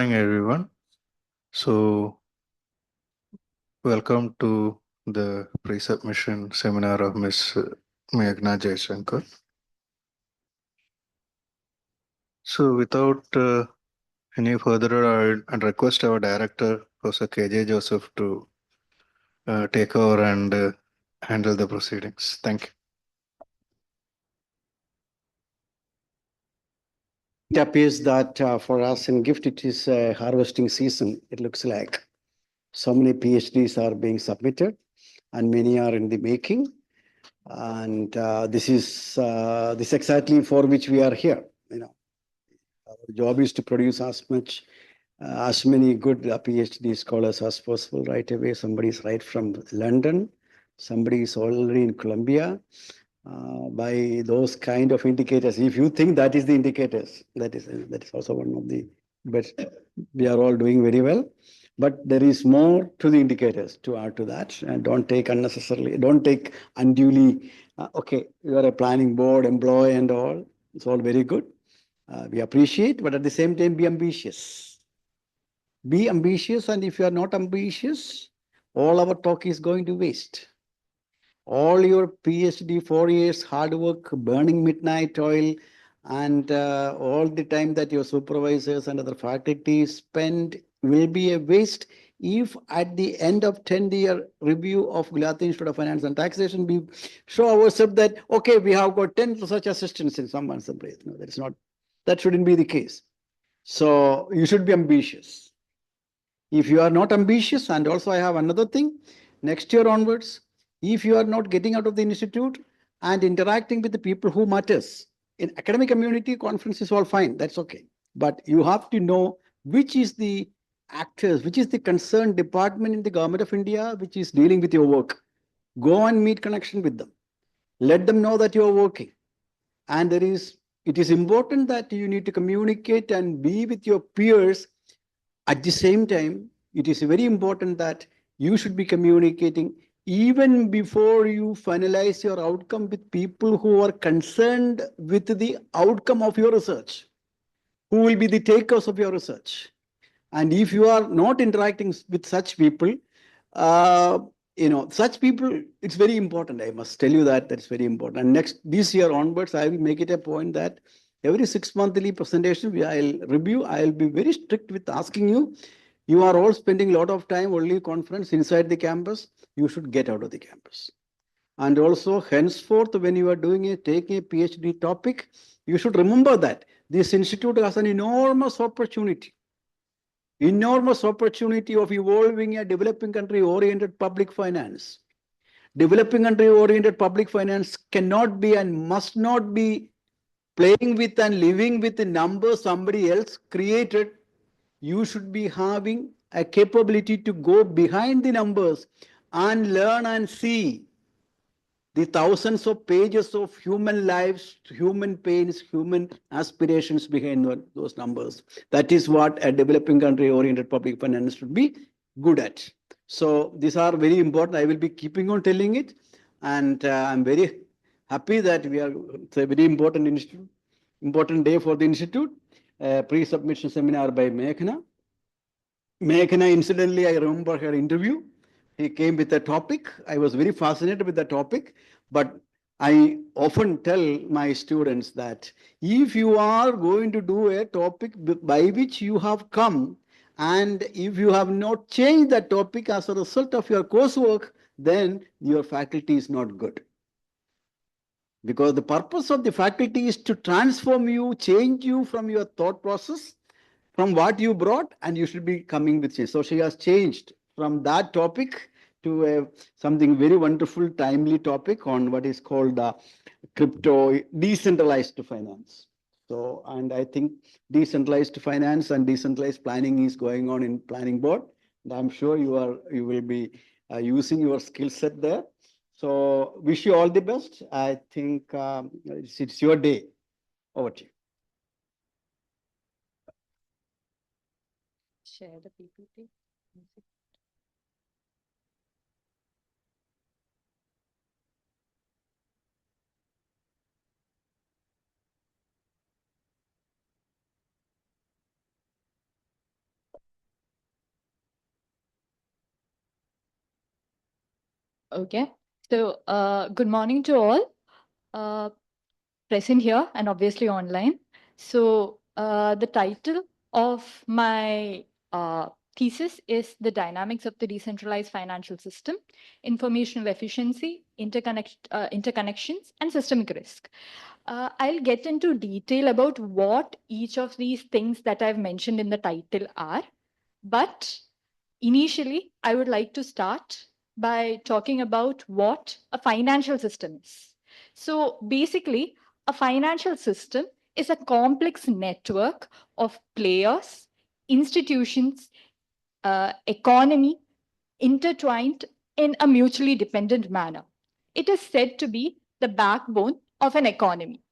morning, everyone. So, welcome to the pre-submission seminar of Ms. Meghna Jayasankar. So, without any further ado, I'd request our director, Professor KJ Joseph, to take over and handle the proceedings. Thank you. It appears that for us in GIFT, it is harvesting season, it looks like. So many PhDs are being submitted and many are in the making. And this is exactly for which we are here. Our job is to produce as many good PhD scholars as possible right away. Somebody is right from London, somebody is already in Columbia. By those kind of indicators, if you think that is the indicators, that is also one of the, but we are all doing very well. But there is more to the indicators to add to that, and don't take unduly, okay, you are a planning board employee and all, it's all very good. We appreciate, but at the same time, be ambitious. Be ambitious, and if you are not ambitious, all our talk is going to waste. All your PhD 4 years hard work, burning midnight oil, and all the time that your supervisors and other faculty spend will be a waste if at the end of 10-year review of Gujarati Institute of Finance and Taxation, we show ourselves that, okay, we have got 10 research assistants in some place. No, that shouldn't be the case. So you should be ambitious. If you are not ambitious, and also I have another thing, next year onwards, if you are not getting out of the institute and interacting with the people who matters, in academic community, conference is all fine, that's okay. But you have to know which is the actors, which is the concerned department in the government of India, which is dealing with your work. Go and meet connection with them. Let them know that you are working. And it is important that you need to communicate and be with your peers. At the same time, it is very important that you should be communicating even before you finalize your outcome with people who are concerned with the outcome of your research, who will be the takers of your research. And if you are not interacting with such people, such people, it's very important. I must tell you that it's very important. And this year onwards, I will make it a point that every 6 monthly presentation, I'll review. I'll be very strict with asking you. You are all spending a lot of time only conference inside the campus. You should get out of the campus. And also, henceforth, when you are taking a PhD topic, you should remember that this institute has an enormous opportunity of evolving a developing country-oriented public finance. Developing country-oriented public finance cannot be and must not be playing with and living with the numbers somebody else created. You should be having a capability to go behind the numbers and learn and see the thousands of pages of human lives, human pains, human aspirations behind those numbers. That is what a developing country-oriented public finance should be good at. So these are very important. I will be keeping on telling it. And I'm very happy that it's a very important institute, important day for the institute. Pre-submission seminar by Meghna. Meghna, incidentally, I remember her interview. He came with a topic. I was very fascinated with the topic. But I often tell my students that if you are going to do a topic by which you have come, and if you have not changed that topic as a result of your coursework, then your faculty is not good. Because the purpose of the faculty is to transform you, change you from your thought process, from what you brought, and you should be coming with change. So she has changed from that topic to something very wonderful, timely topic on what is called the crypto decentralized finance. So, and I think decentralized finance and decentralized planning is going on in planning board. And I'm sure you will be using your skill set there. So wish you all the best. I think it's your day. Over to you. Share the PPT. Okay. So, good morning to all uh, present here and obviously online. So, the title of my thesis is The Dynamics of the Decentralized Financial System, Informational Efficiency, Interconnections, and Systemic Risk. I'll get into detail about what each of these things that I've mentioned in the title are. But initially, I would like to start by talking about what a financial system is. So basically, a financial system is a complex network of players, institutions, economy intertwined in a mutually dependent manner. It is said to be the backbone of an economy.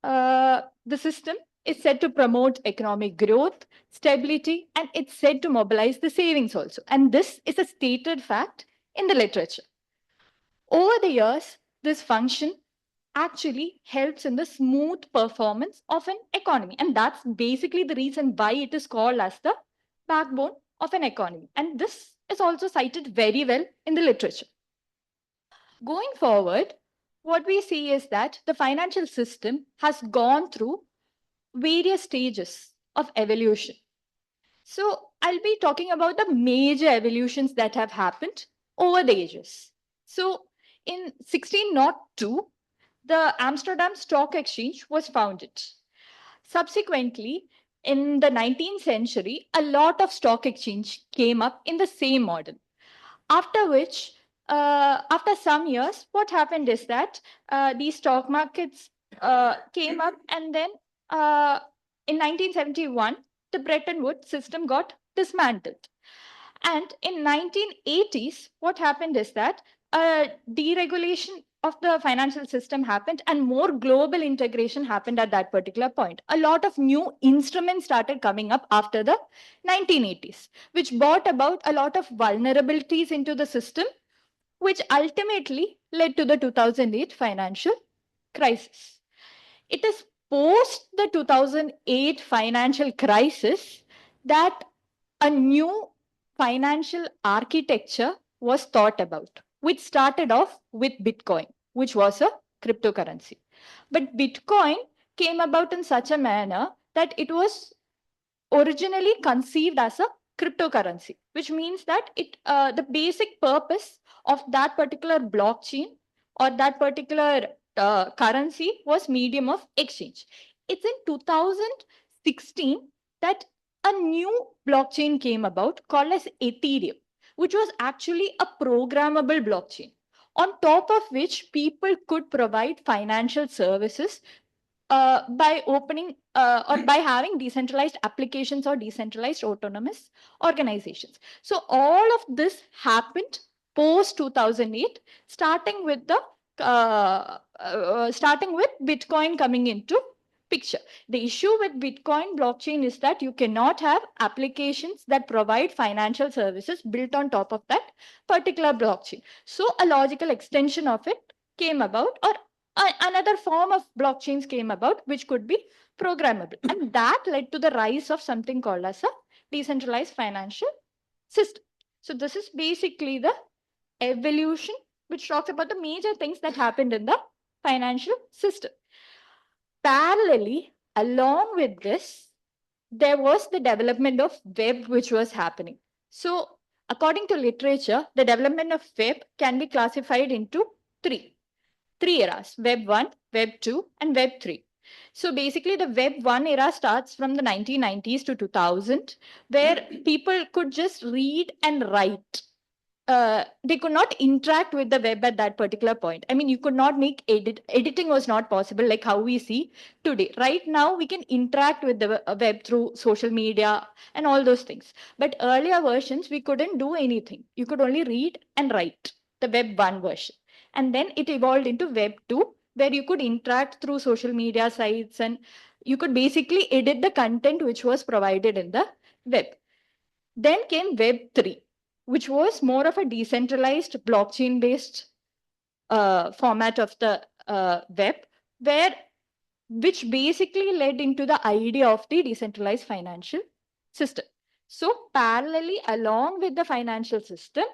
The system is said to promote economic growth, stability, and it's said to mobilize the savings also. And this is a stated fact in the literature. Over the years, this function actually helps in the smooth performance of an economy. And that's basically the reason why it is called as the backbone of an economy. And this is also cited very well in the literature. Going forward, what we see is that the financial system has gone through various stages of evolution. So I'll be talking about the major evolutions that have happened over the ages. So in 1602, the Amsterdam Stock Exchange was founded. Subsequently, in the 19th century, a lot of stock exchange came up in the same model. After which, after some years, what happened is that these stock markets came up, and then in 1971, the Bretton Woods system got dismantled. And in 1980s, what happened is that deregulation of the financial system happened and more global integration happened at that particular point. A lot of new instruments started coming up after the 1980s, which brought about a lot of vulnerabilities into the system, which ultimately led to the 2008 financial crisis. It is post the 2008 financial crisis that a new financial architecture was thought about, which started off with Bitcoin, which was a cryptocurrency. But Bitcoin came about in such a manner that it was originally conceived as a cryptocurrency, which means that the basic purpose of that particular blockchain or that particular currency was medium of exchange. It's in 2016 that a new blockchain came about called as Ethereum, which was actually a programmable blockchain, on top of which people could provide financial services by opening or by having decentralized applications or decentralized autonomous organizations. So all of this happened post 2008, starting with Bitcoin coming into picture. The issue with Bitcoin blockchain is that you cannot have applications that provide financial services built on top of that particular blockchain. So a logical extension of it came about, or another form of blockchains came about, which could be programmable. And that led to the rise of something called as a decentralized financial system. So this is basically the evolution, which talks about the major things that happened in the financial system. Parallelly, along with this, there was the development of web, which was happening. So according to literature, the development of web can be classified into three eras: Web 1, Web 2, and Web 3. So basically, the Web 1 era starts from the 1990s to 2000, where people could just read and write. They could not interact with the web at that particular point. I mean, you could not make editing was not possible like how we see today. Right now, we can interact with the web through social media and all those things. But earlier versions, we couldn't do anything. You could only read and write, the Web 1 version. And then it evolved into Web 2, where you could interact through social media sites and you could basically edit the content which was provided in the web. Then came Web 3, which was more of a decentralized blockchain based format of the web, where which basically led into the idea of the decentralized financial system. So parallelly along with the financial system,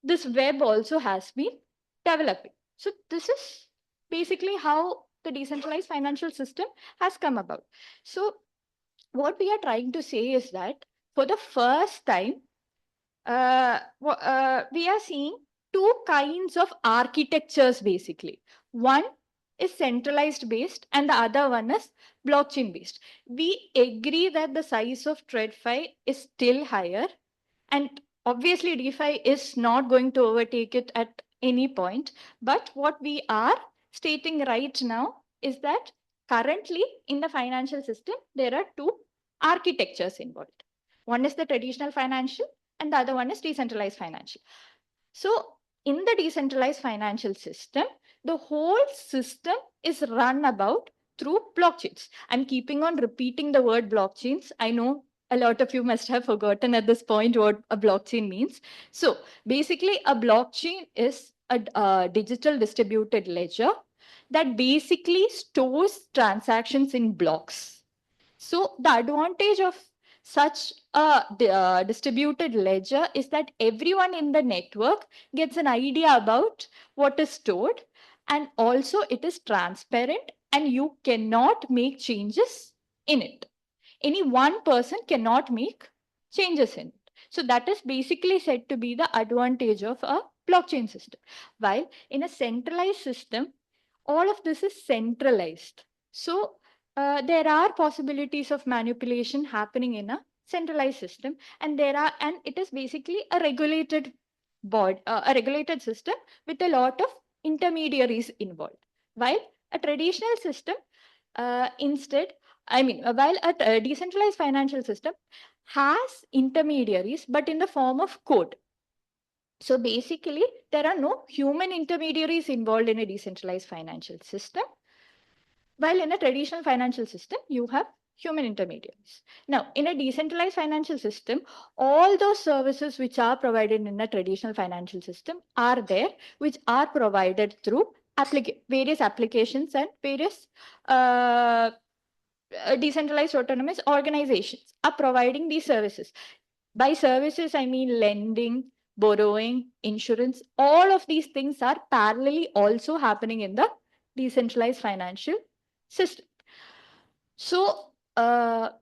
this web also has been developing. So this is basically how the decentralized financial system has come about. So what we are trying to say is that for the first time, we are seeing two kinds of architectures basically. One is centralized based and the other one is blockchain based. We agree that the size of TradFi is still higher, and obviously DeFi is not going to overtake it at any point. But what we are stating right now is that currently in the financial system, there are two architectures involved. One is the traditional financial and the other one is decentralized financial. So in the decentralized financial system, the whole system is run about through blockchains. I'm keeping on repeating the word blockchains. I know a lot of you must have forgotten at this point what a blockchain means. So basically, a blockchain is a digital distributed ledger that basically stores transactions in blocks. So the advantage of such a distributed ledger is that everyone in the network gets an idea about what is stored, and also it is transparent and you cannot make changes in it. Any one person cannot make changes in it. So that is basically said to be the advantage of a blockchain system. While in a centralized system, all of this is centralized. So there are possibilities of manipulation happening in a centralized system, and it is basically a regulated board, a regulated system with a lot of intermediaries involved. While a traditional system, instead, while a decentralized financial system has intermediaries, but in the form of code. So basically, there are no human intermediaries involved in a decentralized financial system. While in a traditional financial system, you have human intermediaries. Now, in a decentralized financial system, all those services which are provided in a traditional financial system are there, which are provided through various applications and various decentralized autonomous organizations are providing these services. By services, I mean lending, borrowing, insurance. All of these things are parallelly also happening in the decentralized financial system. So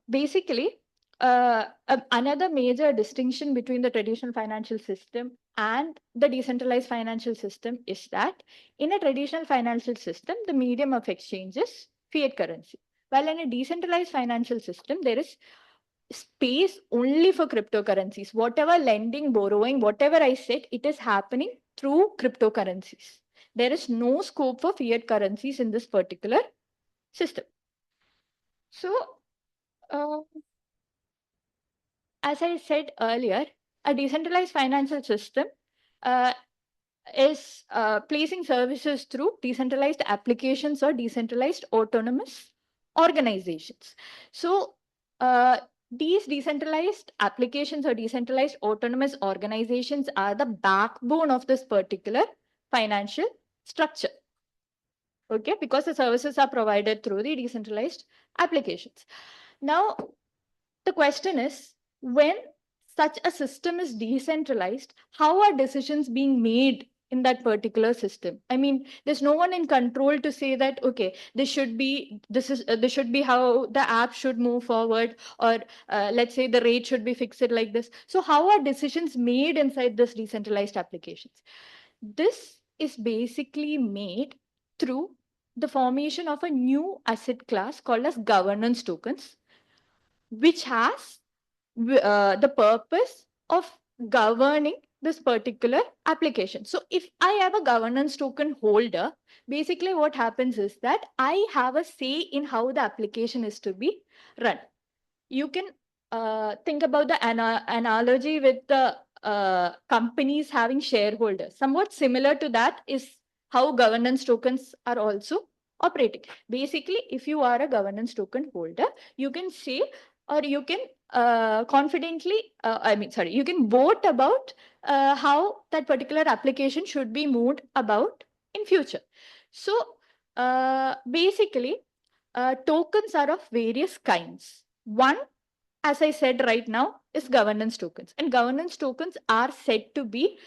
basically, another major distinction between the traditional financial system and the decentralized financial system is that in a traditional financial system, the medium of exchange is fiat currency. While in a decentralized financial system, there is space only for cryptocurrencies. Whatever lending, borrowing, whatever I said, it is happening through cryptocurrencies. There is no scope for fiat currencies in this particular system. So, uh, as I said earlier, a decentralized financial system uh, is placing services through decentralized applications or decentralized autonomous organizations. So, these decentralized applications or decentralized autonomous organizations are the backbone of this particular financial structure. Okay, because the services are provided through the decentralized applications. Now, the question is, when such a system is decentralized, how are decisions being made in that particular system? I mean, there's no one in control to say that, okay, this should be how the app should move forward, or let's say the rate should be fixed like this. So how are decisions made inside this decentralized applications? This is basically made through the formation of a new asset class called as governance tokens, which has the purpose of governing this particular application. So if I have a governance token holder, basically what happens is that I have a say in how the application is to be run. You can think about the analogy with the companies having shareholders. Somewhat similar to that is how governance tokens are also operating. Basically, if you are a governance token holder, you can say, or you can you can vote about how that particular application should be moved about in future. So basically, tokens are of various kinds. One, as I said right now, is governance tokens. And governance tokens are said to be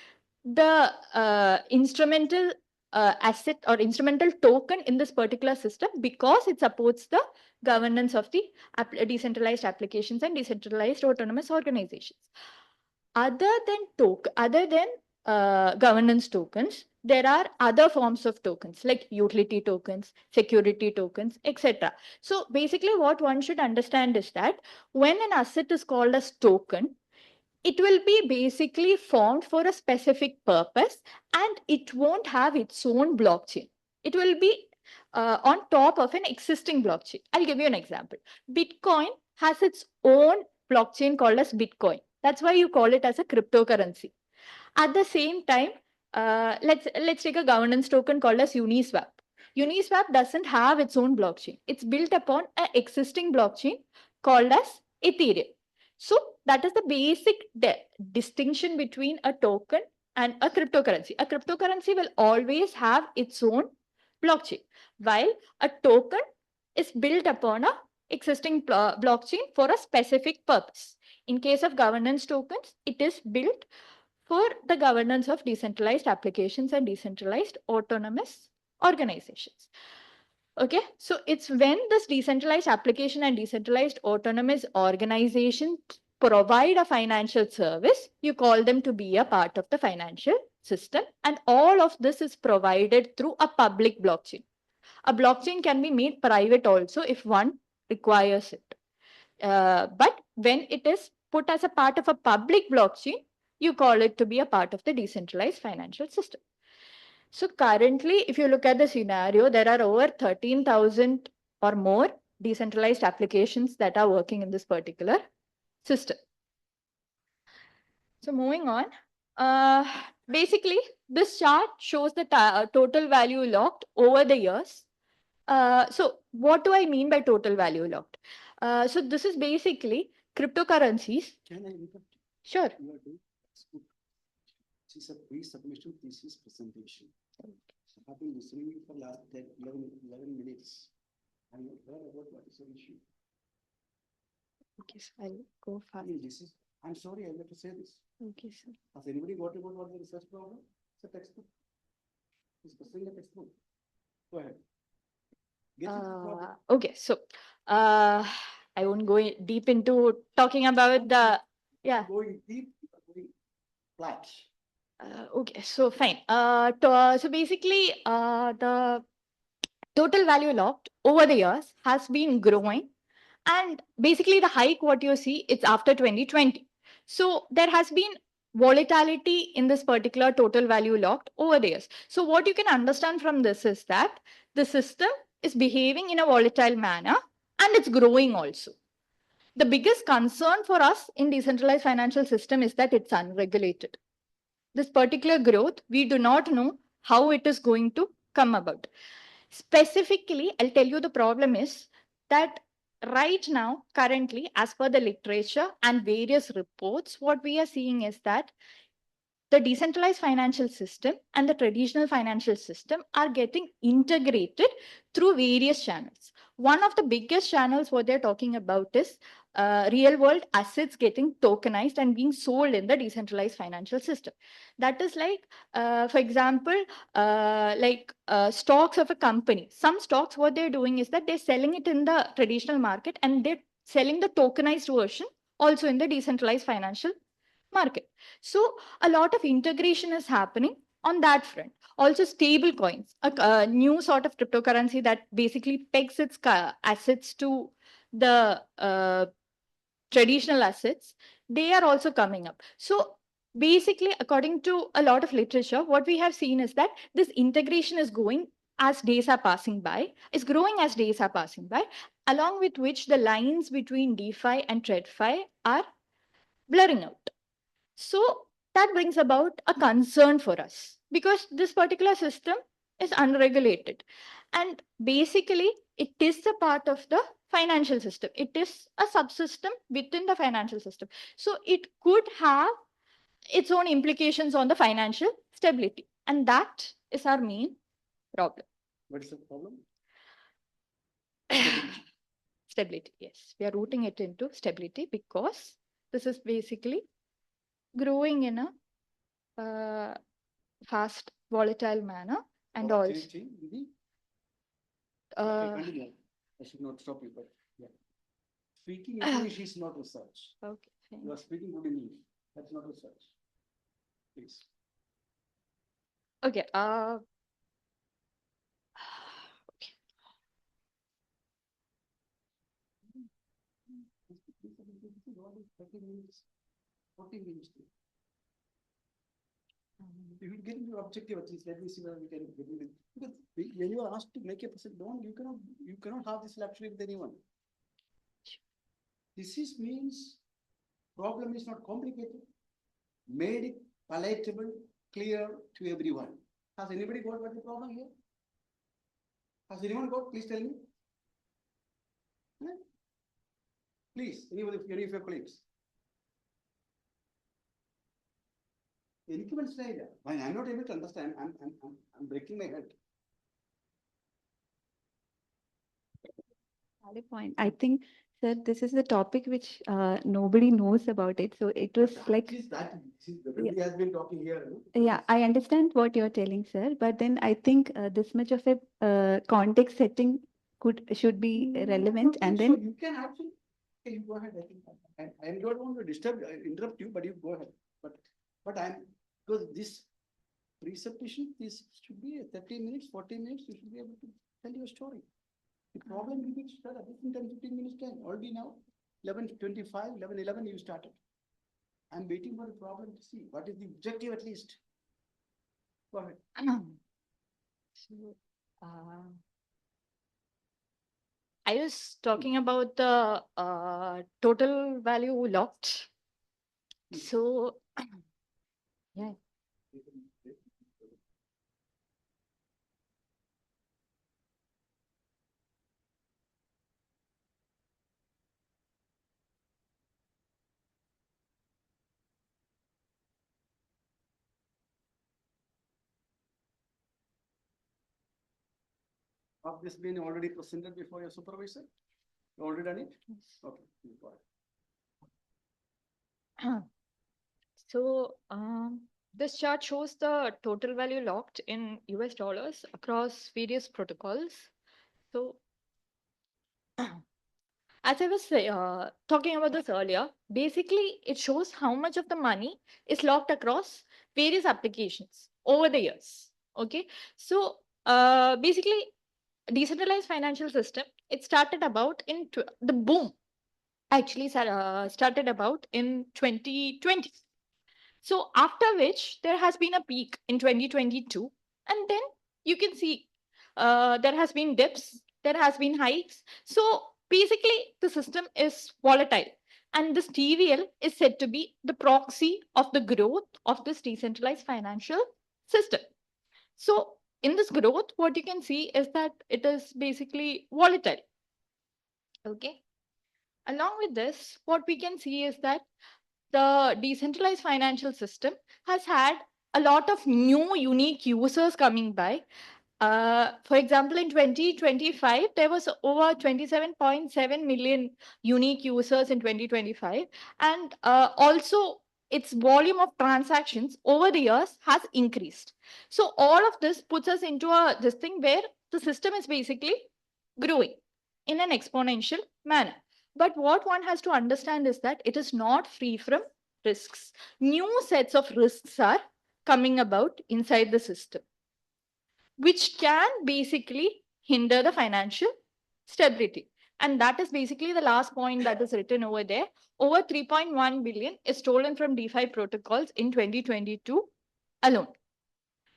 the instrumental asset or instrumental token in this particular system because it supports the governance of the decentralized applications and decentralized autonomous organizations. Other than governance tokens, there are other forms of tokens like utility tokens, security tokens, etc. So basically what one should understand is that when an asset is called as token, it will be basically formed for a specific purpose and it won't have its own blockchain. It will be on top of an existing blockchain. I'll give you an example. Bitcoin has its own blockchain called as Bitcoin. That's why you call it as a cryptocurrency. At the same time, let's take a governance token called as Uniswap. Uniswap doesn't have its own blockchain. It's built upon an existing blockchain called as Ethereum. So that is the basic distinction between a token and a cryptocurrency. A cryptocurrency will always have its own blockchain, while a token is built upon a existing blockchain for a specific purpose. In case of governance tokens, it is built for the governance of decentralized applications and decentralized autonomous organizations. Okay, so it's when this decentralized application and decentralized autonomous organization provide a financial service, you call them to be a part of the financial system. And all of this is provided through a public blockchain. A blockchain can be made private also if one requires it. But when it is put as a part of a public blockchain, you call it to be a part of the decentralized financial system. So currently, if you look at the scenario, there are over 13,000 or more decentralized applications that are working in this particular system. So moving on, basically, this chart shows the total value locked over the years. So what do I mean by total value locked? So this is basically cryptocurrencies. Can I interrupt? Sure. You are doing textbook. This is a pre-submission thesis presentation. I have been listening to you for last 11 minutes. I'm not aware about what is the issue. Okay, so I'll go I fast. mean, I'm sorry, I have to say this. Okay, sir. Has anybody got about what the research problem? It's a textbook. It's discussing a textbook. Go ahead. Get into the problem. Okay, so I won't go deep into talking about the Going deep, going flat. okay, so fine. So basically, the total value locked over the years has been growing, and basically the hike what you see it's after 2020. So there has been volatility in this particular total value locked over the years. So what you can understand from this is that the system is behaving in a volatile manner and it's growing also. The biggest concern for us in decentralized financial system is that it's unregulated. This particular growth, we do not know how it is going to come about. Specifically, I'll tell you the problem is that right now, currently, as per the literature and various reports, what we are seeing is that the decentralized financial system and the traditional financial system are getting integrated through various channels. One of the biggest channels what they're talking about is real world assets getting tokenized and being sold in the decentralized financial system. That is like, for example, stocks of a company. Some stocks, what they're doing is that they're selling it in the traditional market and they're selling the tokenized version also in the decentralized financial market. So a lot of integration is happening on that front. Also stable coins, a new sort of cryptocurrency that basically pegs its assets to the traditional assets, they are also coming up. So basically, according to a lot of literature, what we have seen is that this integration is going as days are passing by, is growing as days are passing by, along with which the lines between DeFi and TradFi are blurring out. So that brings about a concern for us because this particular system is unregulated. And basically, it is a part of the financial system. It is a subsystem within the financial system. So it could have its own implications on the financial stability. And that is our main problem. What is the problem? Stability, yes. We are rooting it into stability because this is basically growing in a fast, volatile manner, and Okay, also. change, Vidhi. Uh, Continue. I should not stop you, but yeah. Speaking English is not research. okay, fine. You are speaking good English. That's not research. Please. Okay. Okay. You will get into objective at least. Let me see whether we can get into it. Because when you are asked to make a present, you cannot have this luxury with anyone. This is means problem is not complicated, made it palatable, clear to everyone. Has anybody got what the problem here? Has anyone got? Please tell me. Hmm? Please, any of your colleagues. എനിക്ക് മനസ്സിലായില്ല. I'm not able to understand. I'm breaking my head. Valid point. I think, sir, this is a topic which nobody knows about it. So it was like, Everybody has been talking here. No? yeah, I understand what you're telling, sir. But then I think this much of a context setting should be relevant. And So then, you can actually, okay, you go ahead. I think I don't want to interrupt you, but you go ahead. But because this presentation, this should be 30 minutes, 40 minutes. You should be able to tell your story. The problem will be start at 10, 15 minutes time. Already now, 11:25, 11:11 you started. I'm waiting for the problem to see what is the objective at least. Go ahead. So, I was talking about the total value locked. So, yeah. Have this been already presented before your supervisor? You already done it? Yes. Okay, go ahead. So, this chart shows the total value locked in US dollars across various protocols. So, as I was talking about this earlier, basically it shows how much of the money is locked across various applications over the years. Okay, so basically, decentralized financial system, it started about in the boom actually started about in 2020. So after which there has been a peak in 2022, and then you can see there has been dips, there has been hikes. So basically the system is volatile, and this TVL is said to be the proxy of the growth of this decentralized financial system. So in this growth, what you can see is that it is basically volatile. Okay. Along with this, what we can see is that the decentralized financial system has had a lot of new unique users coming by. For example, in 2025, there was over 27.7 million unique users in 2025. And also, its volume of transactions over the years has increased. So all of this puts us into this thing where the system is basically growing in an exponential manner. But what one has to understand is that it is not free from risks. New sets of risks are coming about inside the system, which can basically hinder the financial stability. And that is basically the last point that is written over there. Over 3.1 billion is stolen from DeFi protocols in 2022 alone.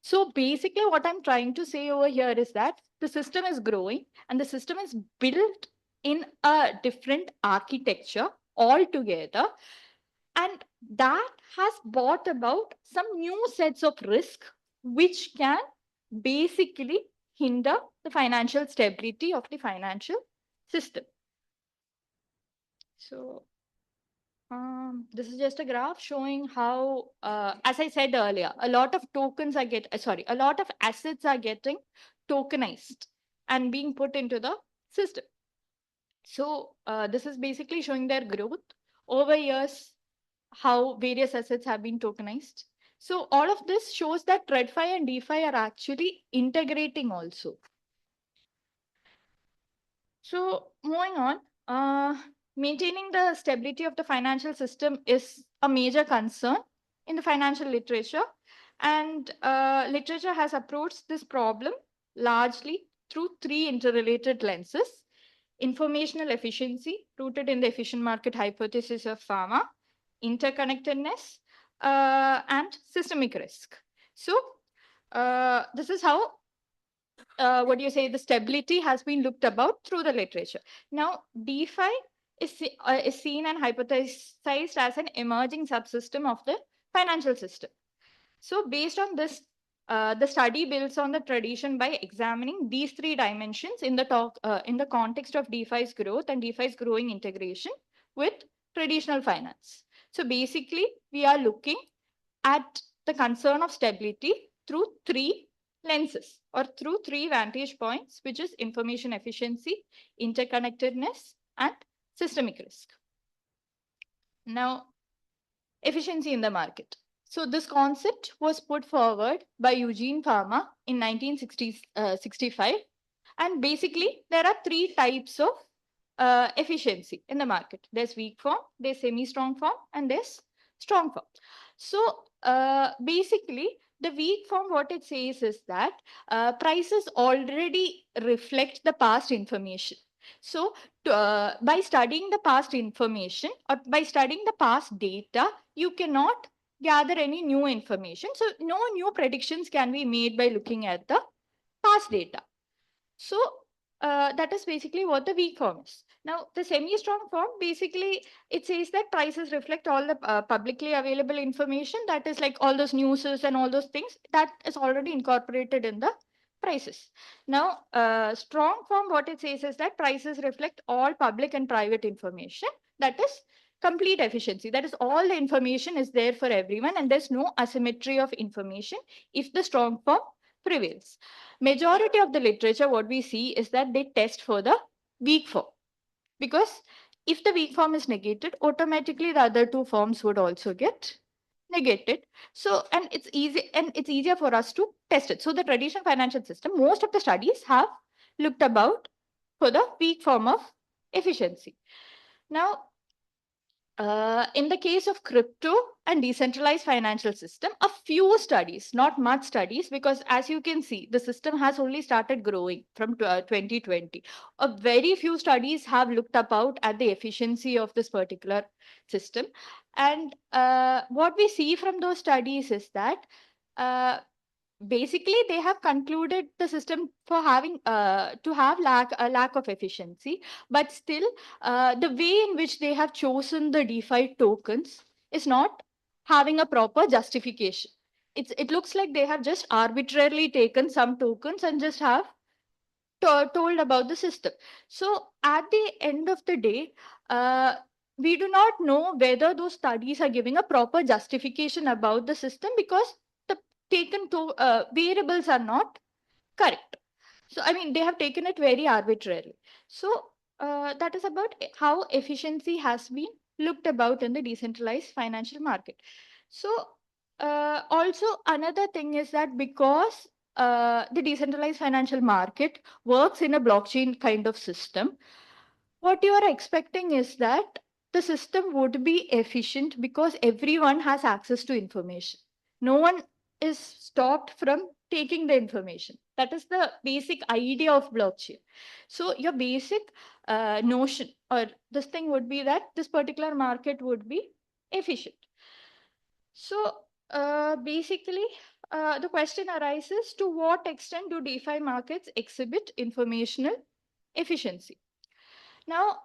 So basically, what I'm trying to say over here is that the system is growing and the system is built in a different architecture altogether. And that has brought about some new sets of risk which can basically hinder the financial stability of the financial system. So this is just a graph showing how, as I said earlier, a lot of tokens are a lot of assets are getting tokenized and being put into the system. So this is basically showing their growth over years, how various assets have been tokenized. So all of this shows that TradFi and DeFi are actually integrating also. So moving on, maintaining the stability of the financial system is a major concern in the financial literature. And literature has approached this problem largely through three interrelated lenses: informational efficiency, rooted in the efficient market hypothesis of pharma; interconnectedness; and systemic risk. So this is how the stability has been looked about through the literature. Now, DeFi is seen and hypothesized as an emerging subsystem of the financial system. So based on this, the study builds on the tradition by examining these three dimensions in the context of DeFi's growth and DeFi's growing integration with traditional finance. So basically, we are looking at the concern of stability through three lenses or through three vantage points, which is information efficiency, interconnectedness, and systemic risk. Now, efficiency in the market. So this concept was put forward by Eugene Fama in 1965. And basically, there are three types of efficiency in the market. There's weak form, there's semi-strong form, and there's strong form. So basically, the weak form, what it says is that prices already reflect the past information. So by studying the past information or by studying the past data, you cannot gather any new information. So no new predictions can be made by looking at the past data. So that is basically what the weak form is. Now, the semi-strong form, basically, it says that prices reflect all the publicly available information. That is like all those newses and all those things that is already incorporated in the prices. Now, strong form, what it says is that prices reflect all public and private information. That is complete efficiency. That is all the information is there for everyone and there's no asymmetry of information if the strong form prevails. Majority of the literature, what we see is that they test for the weak form, because if the weak form is negated, automatically the other two forms would also get negated. So, and it's easier for us to test it. So the traditional financial system, most of the studies have looked about for the weak form of efficiency. Now, in the case of crypto and decentralized financial system, a few studies, not much studies, because as you can see, the system has only started growing from 2020. A very few studies have looked about at the efficiency of this particular system. And what we see from those studies is that basically they have concluded the system for having to have a lack of efficiency, but still the way in which they have chosen the DeFi tokens is not having a proper justification. It looks like they have just arbitrarily taken some tokens and just have told about the system. So at the end of the day, we do not know whether those studies are giving a proper justification about the system, because the taken variables are not correct. So, I mean, they have taken it very arbitrarily. So that is about how efficiency has been looked about in the decentralized financial market. So also another thing is that because the decentralized financial market works in a blockchain kind of system, what you are expecting is that the system would be efficient because everyone has access to information. No one is stopped from taking the information. That is the basic idea of blockchain. So your basic notion or this thing would be that this particular market would be efficient. So basically, the question arises, to what extent do DeFi markets exhibit informational efficiency? Now,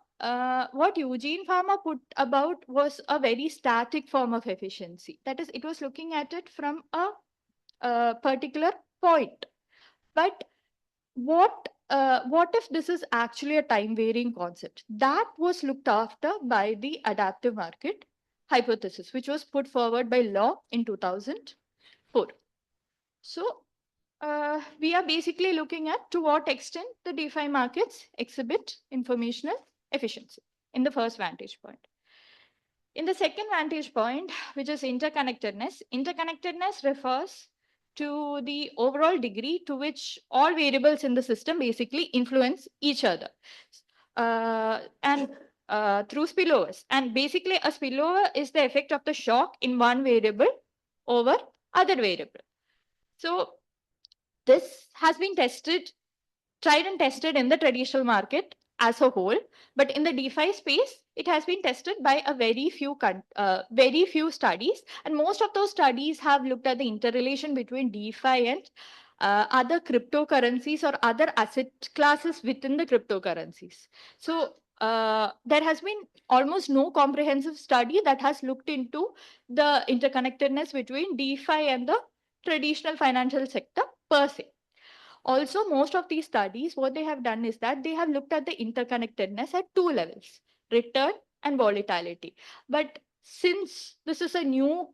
what Eugene Fama put about was a very static form of efficiency. That is, it was looking at it from a particular point. But what if this is actually a time varying concept? That was looked after by the adaptive market hypothesis, which was put forward by Law in 2004. So we are basically looking at to what extent the DeFi markets exhibit informational efficiency in the first vantage point. In the second vantage point, which is interconnectedness, interconnectedness refers to the overall degree to which all variables in the system basically influence each other. And through spillovers. And basically a spillover is the effect of the shock in one variable over other variable. So this has been tried and tested in the traditional market as a whole, but in the DeFi space, it has been tested by a very few studies, and most of those studies have looked at the interrelation between DeFi and other cryptocurrencies or other asset classes within the cryptocurrencies. So there has been almost no comprehensive study that has looked into the interconnectedness between DeFi and the traditional financial sector per se. Also, most of these studies, what they have done is that they have looked at the interconnectedness at two levels, return and volatility. But since this is a new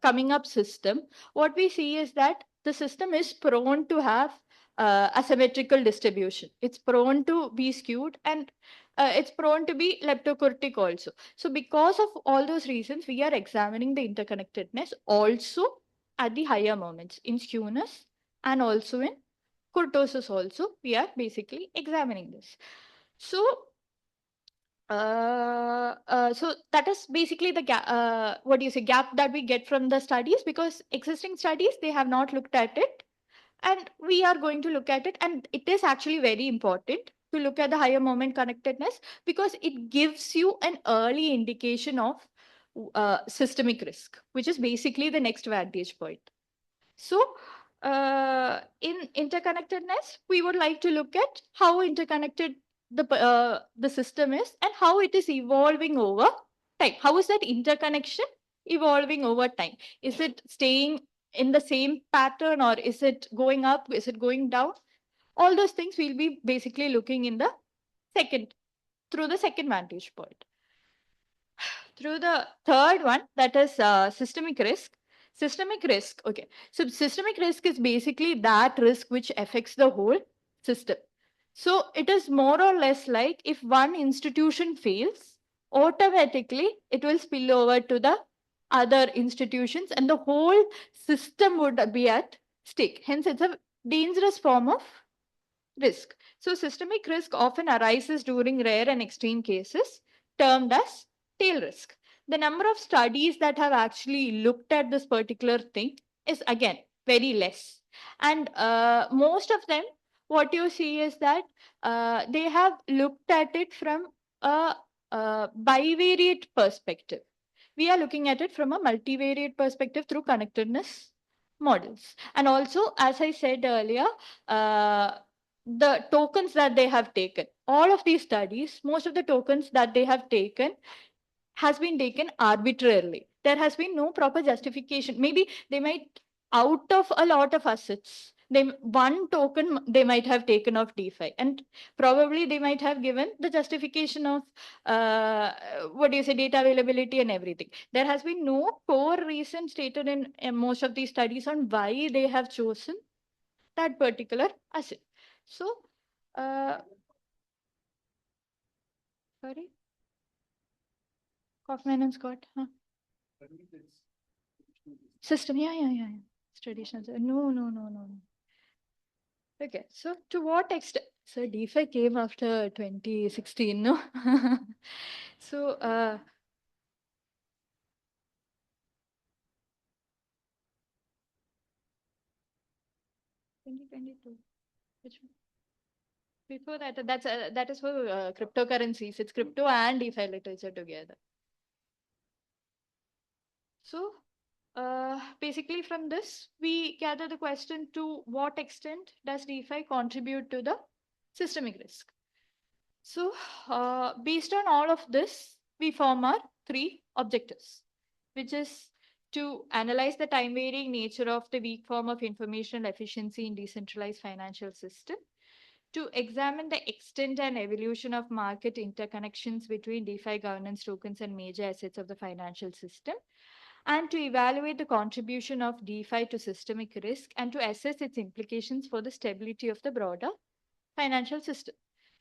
coming up system, what we see is that the system is prone to have asymmetrical distribution. It's prone to be skewed, and it's prone to be leptokurtic also. So because of all those reasons, we are examining the interconnectedness also at the higher moments in skewness and also in kurtosis also. We are basically examining this. So so that is basically the gap that we get from the studies, because existing studies, they have not looked at it, and we are going to look at it. And it is actually very important to look at the higher moment connectedness, because it gives you an early indication of systemic risk, which is basically the next vantage point. So in interconnectedness, we would like to look at how interconnected the system is and how it is evolving over time. How is that interconnection evolving over time? Is it staying in the same pattern, or is it going up? Is it going down? All those things we'll be basically looking in the through the second vantage point. Through the third one, that is systemic risk. Systemic risk, okay. So systemic risk is basically that risk which affects the whole system. So it is more or less like if one institution fails, automatically it will spill over to the other institutions and the whole system would be at stake. Hence, it's a dangerous form of risk. So systemic risk often arises during rare and extreme cases termed as tail risk. The number of studies that have actually looked at this particular thing is again very less. And most of them, what you see is that they have looked at it from a bivariate perspective. We are looking at it from a multivariate perspective through connectedness models. And also, as I said earlier, the tokens that they have taken, all of these studies, most of the tokens that they have taken has been taken arbitrarily. There has been no proper justification. Maybe they might, out of a lot of assets, one token they might have taken of DeFi, and probably they might have given the justification of data availability and everything. There has been no core reason stated in most of these studies on why they have chosen that particular asset. So, sorry, Kaufman and Scott, huh? System, yeah. It's traditional. No. Okay, so to what extent? So DeFi came after 2016, no? So, 2022. Which one? Before that, that is for cryptocurrencies. It's crypto and DeFi literature together. So, basically from this, we gather the question: to what extent does DeFi contribute to the systemic risk? So, based on all of this, we form our three objectives, which is to analyze the time varying nature of the weak form of informational efficiency in decentralized financial system, to examine the extent and evolution of market interconnections between DeFi governance tokens and major assets of the financial system, and to evaluate the contribution of DeFi to systemic risk and to assess its implications for the stability of the broader financial system.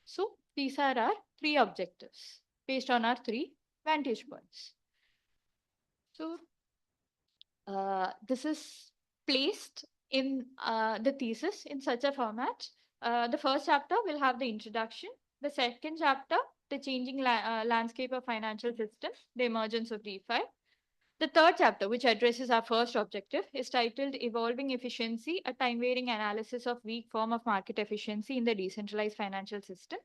So these are our three objectives based on our three vantage points. So this is placed in the thesis in such a format. The first chapter will have the introduction. The second chapter, the changing landscape of financial systems, the emergence of DeFi. The third chapter, which addresses our first objective, is titled Evolving Efficiency, a time-varying analysis of weak form of market efficiency in the decentralized financial system.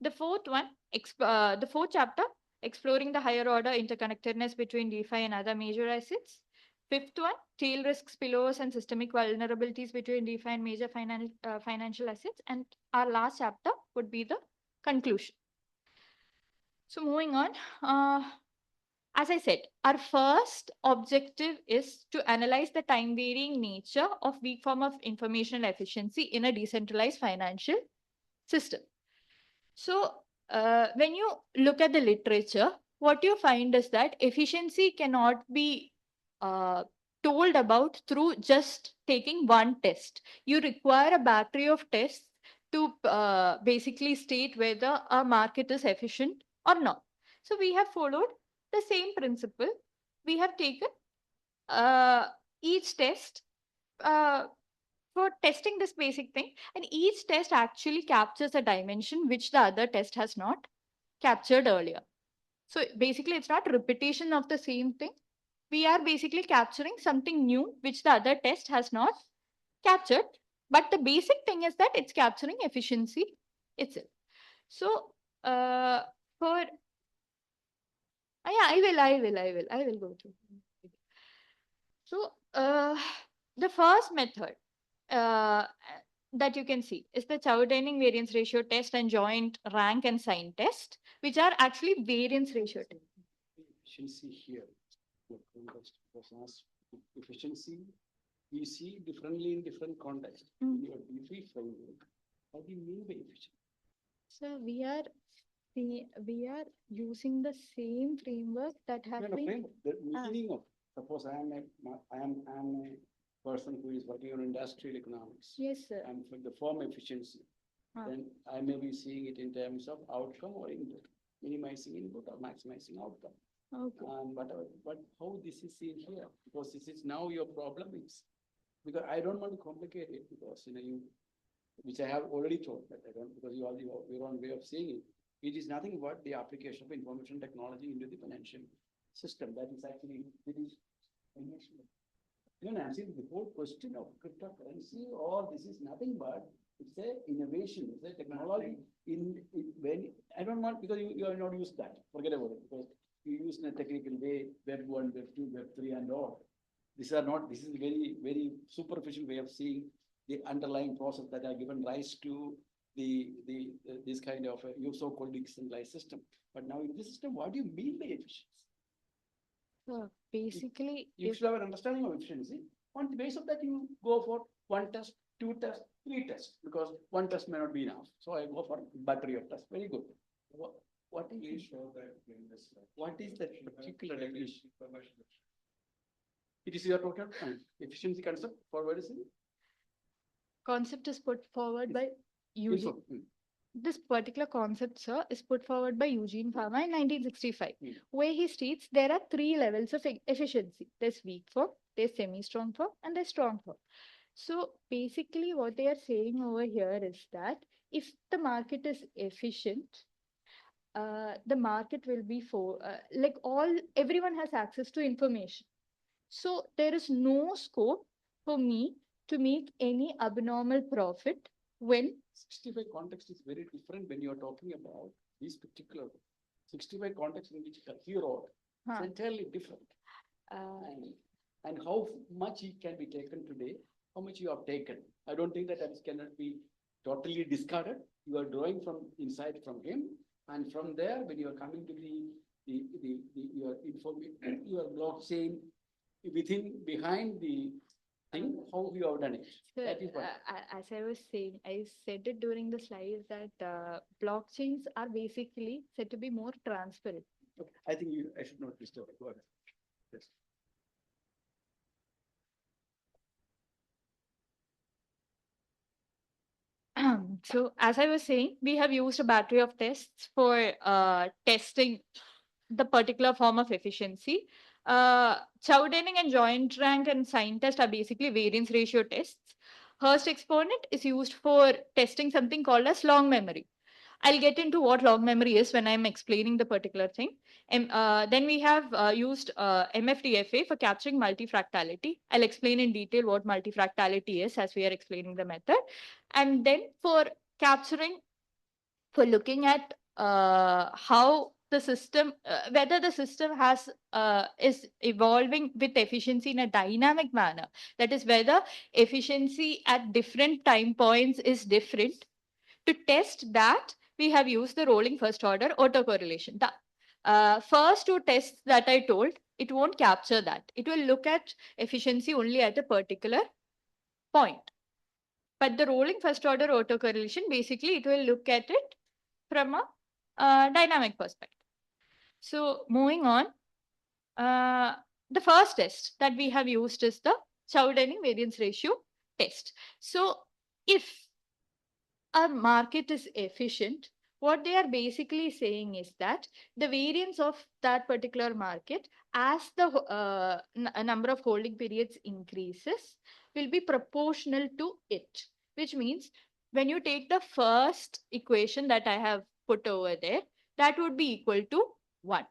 The fourth one, the fourth chapter, exploring the higher order interconnectedness between DeFi and other major assets. Fifth one, tail risks, spillovers, and systemic vulnerabilities between DeFi and major financial assets. And our last chapter would be the conclusion. So moving on, as I said, our first objective is to analyze the time varying nature of weak form of informational efficiency in a decentralized financial system. So when you look at the literature, what you find is that efficiency cannot be told about through just taking one test. You require a battery of tests to basically state whether a market is efficient or not. So we have followed the same principle. We have taken each test for testing this basic thing, and each test actually captures a dimension which the other test has not captured earlier. So basically, it's not repetition of the same thing. We are basically capturing something new which the other test has not captured. But the basic thing is that it's capturing efficiency itself. So for yeah, I will go through. So the first method that you can see is the Chow-Denning variance ratio test and joint rank and sign test, which are actually variance ratio tests. Efficiency here. The context was asked efficiency. We see differently in different contexts. In your DeFi framework, what do you mean by efficiency? So we are using the same framework that has been. Framework. The meaning of, suppose I am a person who is working on industrial economics. Yes, sir. And for the form efficiency, then I may be seeing it in terms of outcome or input, minimizing input or maximizing outcome. Okay. And whatever, but how this is seen here, because this is now your problem is, because I don't want to complicate it, because which I have already told, but I don't, because you have your own way of seeing it. It is nothing but the application of information technology into the financial system. That is actually, it is, answering the whole question of cryptocurrency, or this is nothing but it's a innovation, it's a technology when I don't want, because you are not used that, forget about it, because you use in a technical way, Web 1, Web 2, Web 3 and all. This is a very, very superficial way of seeing the underlying process that are given rise to this kind of so-called decentralized system. But now in this system, what do you mean by efficiency? So basically, you should have an understanding of efficiency. On the basis of that, you go for one test, two tests, three tests, because one test may not be enough. So I go for battery of tests. Very good. What is the particular definition? It is your total efficiency concept for what is it? Concept is put forward by Eugene. This particular concept, sir, is put forward by Eugene Fama in 1965, where he states there are three levels of efficiency. There's weak form, there's semi-strong form, and there's strong form. So basically what they are saying over here is that if the market is efficient, the market will be everyone has access to information. So there is no scope for me to make any abnormal profit when 65 context is very different when you're talking about these particular 65 context in which hero is entirely different. And how much it can be taken today, how much you have taken. I don't think that cannot be totally discarded. You are drawing from insight from him, and from there, when you are coming to your information, your blockchain behind the thing, how you have done it. So, as I was saying, I said it during the slides that blockchains are basically said to be more transparent. Okay. I think I should not disturb it. Go ahead. Yes. So as I was saying, we have used a battery of tests for testing the particular form of efficiency. Chow-Denning and joint rank and sign test are basically variance ratio tests. Hurst exponent is used for testing something called as long memory. I'll get into what long memory is when I'm explaining the particular thing. Then we have used MFDFA for capturing multifractality. I'll explain in detail what multifractality is as we are explaining the method. And then for looking at how the system, whether the system is evolving with efficiency in a dynamic manner. That is, whether efficiency at different time points is different. To test that, we have used the rolling first order autocorrelation. The first two tests that I told, it won't capture that. It will look at efficiency only at a particular point. But the rolling first order autocorrelation, basically, it will look at it from a dynamic perspective. So moving on, the first test that we have used is the Chow-Denning variance ratio test. So if a market is efficient, what they are basically saying is that the variance of that particular market as the number of holding periods increases will be proportional to it, which means when you take the first equation that I have put over there, that would be equal to 1.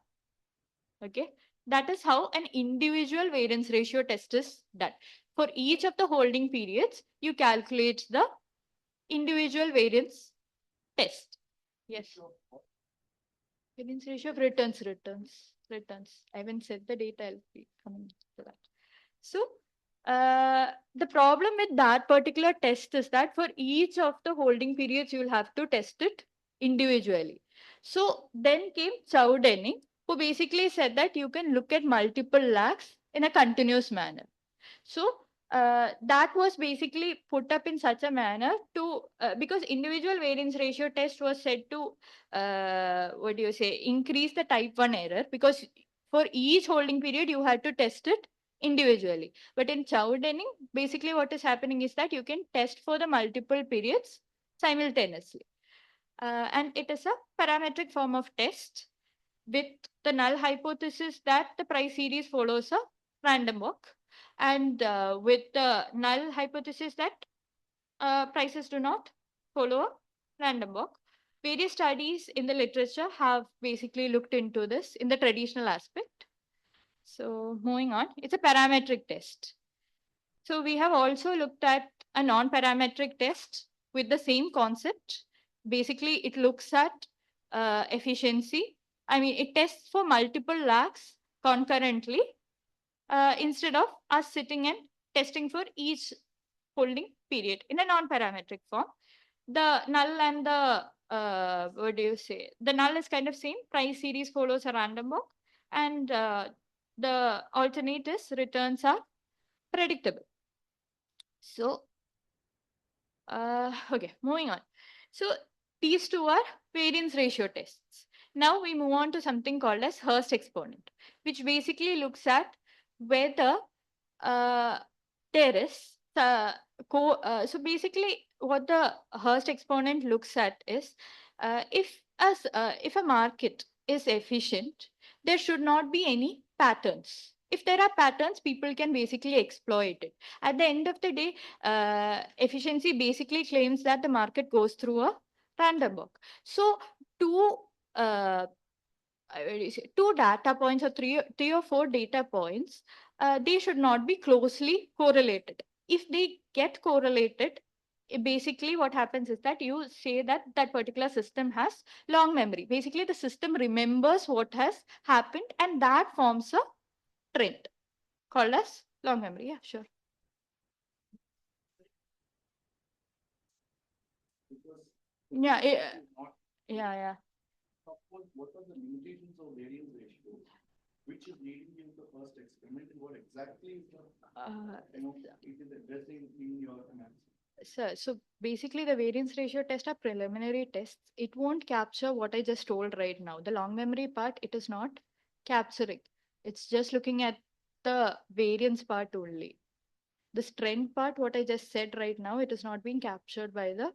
Okay, that is how an individual variance ratio test is done. For each of the holding periods, you calculate the individual variance test. Yes. Variance ratio of returns. I haven't said the data, I'll be coming to that. So the problem with that particular test is that for each of the holding periods, you'll have to test it individually. So then came Chow-Denning, who basically said that you can look at multiple lags in a continuous manner. So that was basically put up in such a manner to because individual variance ratio test was said to increase the type 1 error, because for each holding period you had to test it individually. But in Chow-Denning, basically what is happening is that you can test for the multiple periods simultaneously. And it is a parametric form of test with the null hypothesis that the price series follows a random walk, and with the null hypothesis that prices do not follow a random walk. Various studies in the literature have basically looked into this in the traditional aspect. So moving on, it's a parametric test. So we have also looked at a non-parametric test with the same concept. Basically, it looks at efficiency. I mean, it tests for multiple lags concurrently instead of us sitting and testing for each holding period in a non-parametric form. The null and the the null is kind of same. Price series follows a random walk, and the alternate is returns are predictable. So, okay, moving on. So these two are variance ratio tests. Now we move on to something called as Hurst exponent, which basically looks at whether there is so basically what the Hurst exponent looks at is if a market is efficient, there should not be any patterns. If there are patterns, people can basically exploit it. At the end of the day, efficiency basically claims that the market goes through a random walk. So two two data points or three or four data points, they should not be closely correlated. If they get correlated, basically what happens is that you say that that particular system has long memory. Basically, the system remembers what has happened, and that forms a trend called as long memory. Yeah, sure. Yeah, yeah. What are the limitations of variance ratio, which is leading you to the first experiment, and what exactly is it is addressing in your analysis? So basically the variance ratio test are preliminary tests. It won't capture what I just told right now. The long memory part, it is not capturing. It's just looking at the variance part only. The trend part, what I just said right now, it is not being captured by the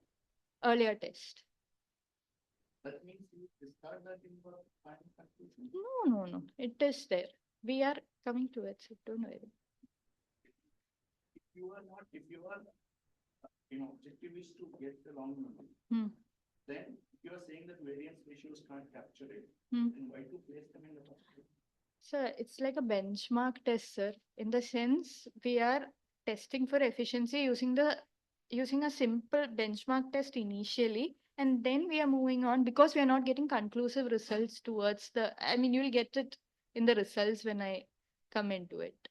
earlier test. That means you discard that in the final conclusion? No. It is there. We are coming towards it, don't worry. If your objective is to get the long memory, then if you are saying that variance ratios can't capture it, then why to place them in the first place? So it's like a benchmark test, sir. In the sense, we are testing for efficiency using a simple benchmark test initially, and then we are moving on because we are not getting conclusive results towards the. I mean, you'll get it in the results when I come into it,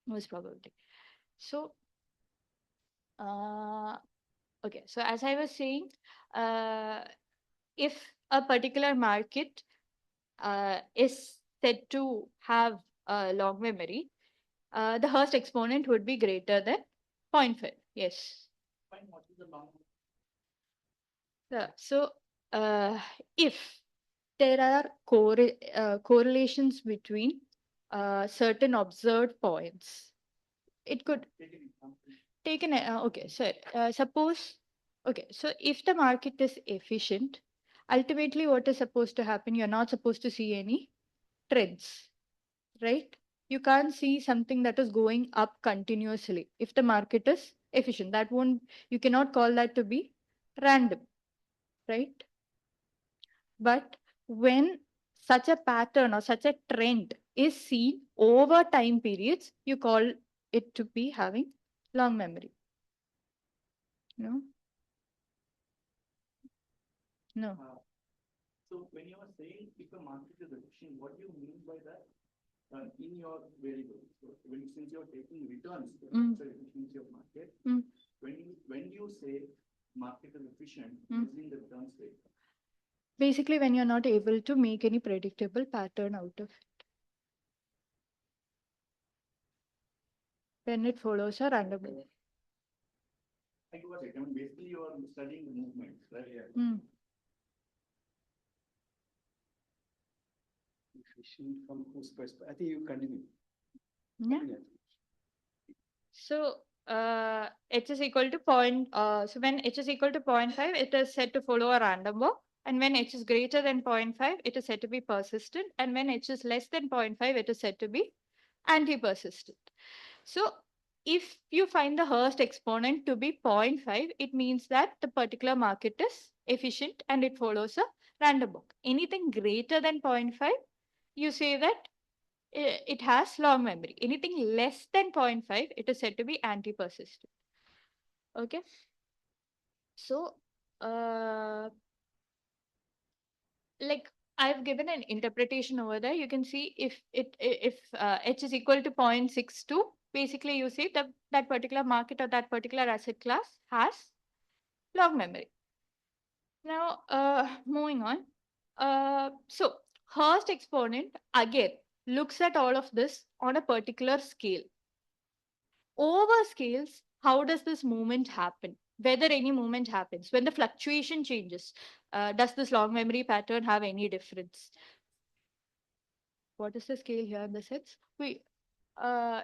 most probably. So, okay. So as I was saying, if a particular market is said to have a long memory, the Hurst exponent would be greater than 0.5. Yes. Fine, what is the long? So if there are correlations between certain observed points, it could take an okay. So suppose okay. So if the market is efficient, ultimately what is supposed to happen? You're not supposed to see any trends, right? You can't see something that is going up continuously. If the market is efficient, that won't, you cannot call that to be random, right? But when such a pattern or such a trend is seen over time periods, you call it to be having long memory. No? No. So when you are saying if a market is efficient, what do you mean by that? In your variables, so since you are taking returns, the efficiency of market, when you say market is efficient, using the returns rate. Basically, when you're not able to make any predictable pattern out of it. When it follows a random. I got it. I mean, basically, you are studying the movements, right? Yeah. Efficient from whose perspective? I think you continue. Yeah. So h is equal to point. So when h is equal to 0.5, it is said to follow a random walk. And when h is greater than 0.5, it is said to be persistent. And when h is less than 0.5, it is said to be anti-persistent. So if you find the Hurst exponent to be 0.5, it means that the particular market is efficient and it follows a random walk. Anything greater than 0.5, you say that it has long memory. Anything less than 0.5, it is said to be anti-persistent. Okay. So, like I've given an interpretation over there. You can see if h is equal to 0.62, basically you see that that particular market or that particular asset class has long memory. Now, moving on. So Hurst exponent again looks at all of this on a particular scale. Over scales, how does this movement happen? Whether any movement happens, when the fluctuation changes, does this long memory pattern have any difference? What is the scale here in the sets? We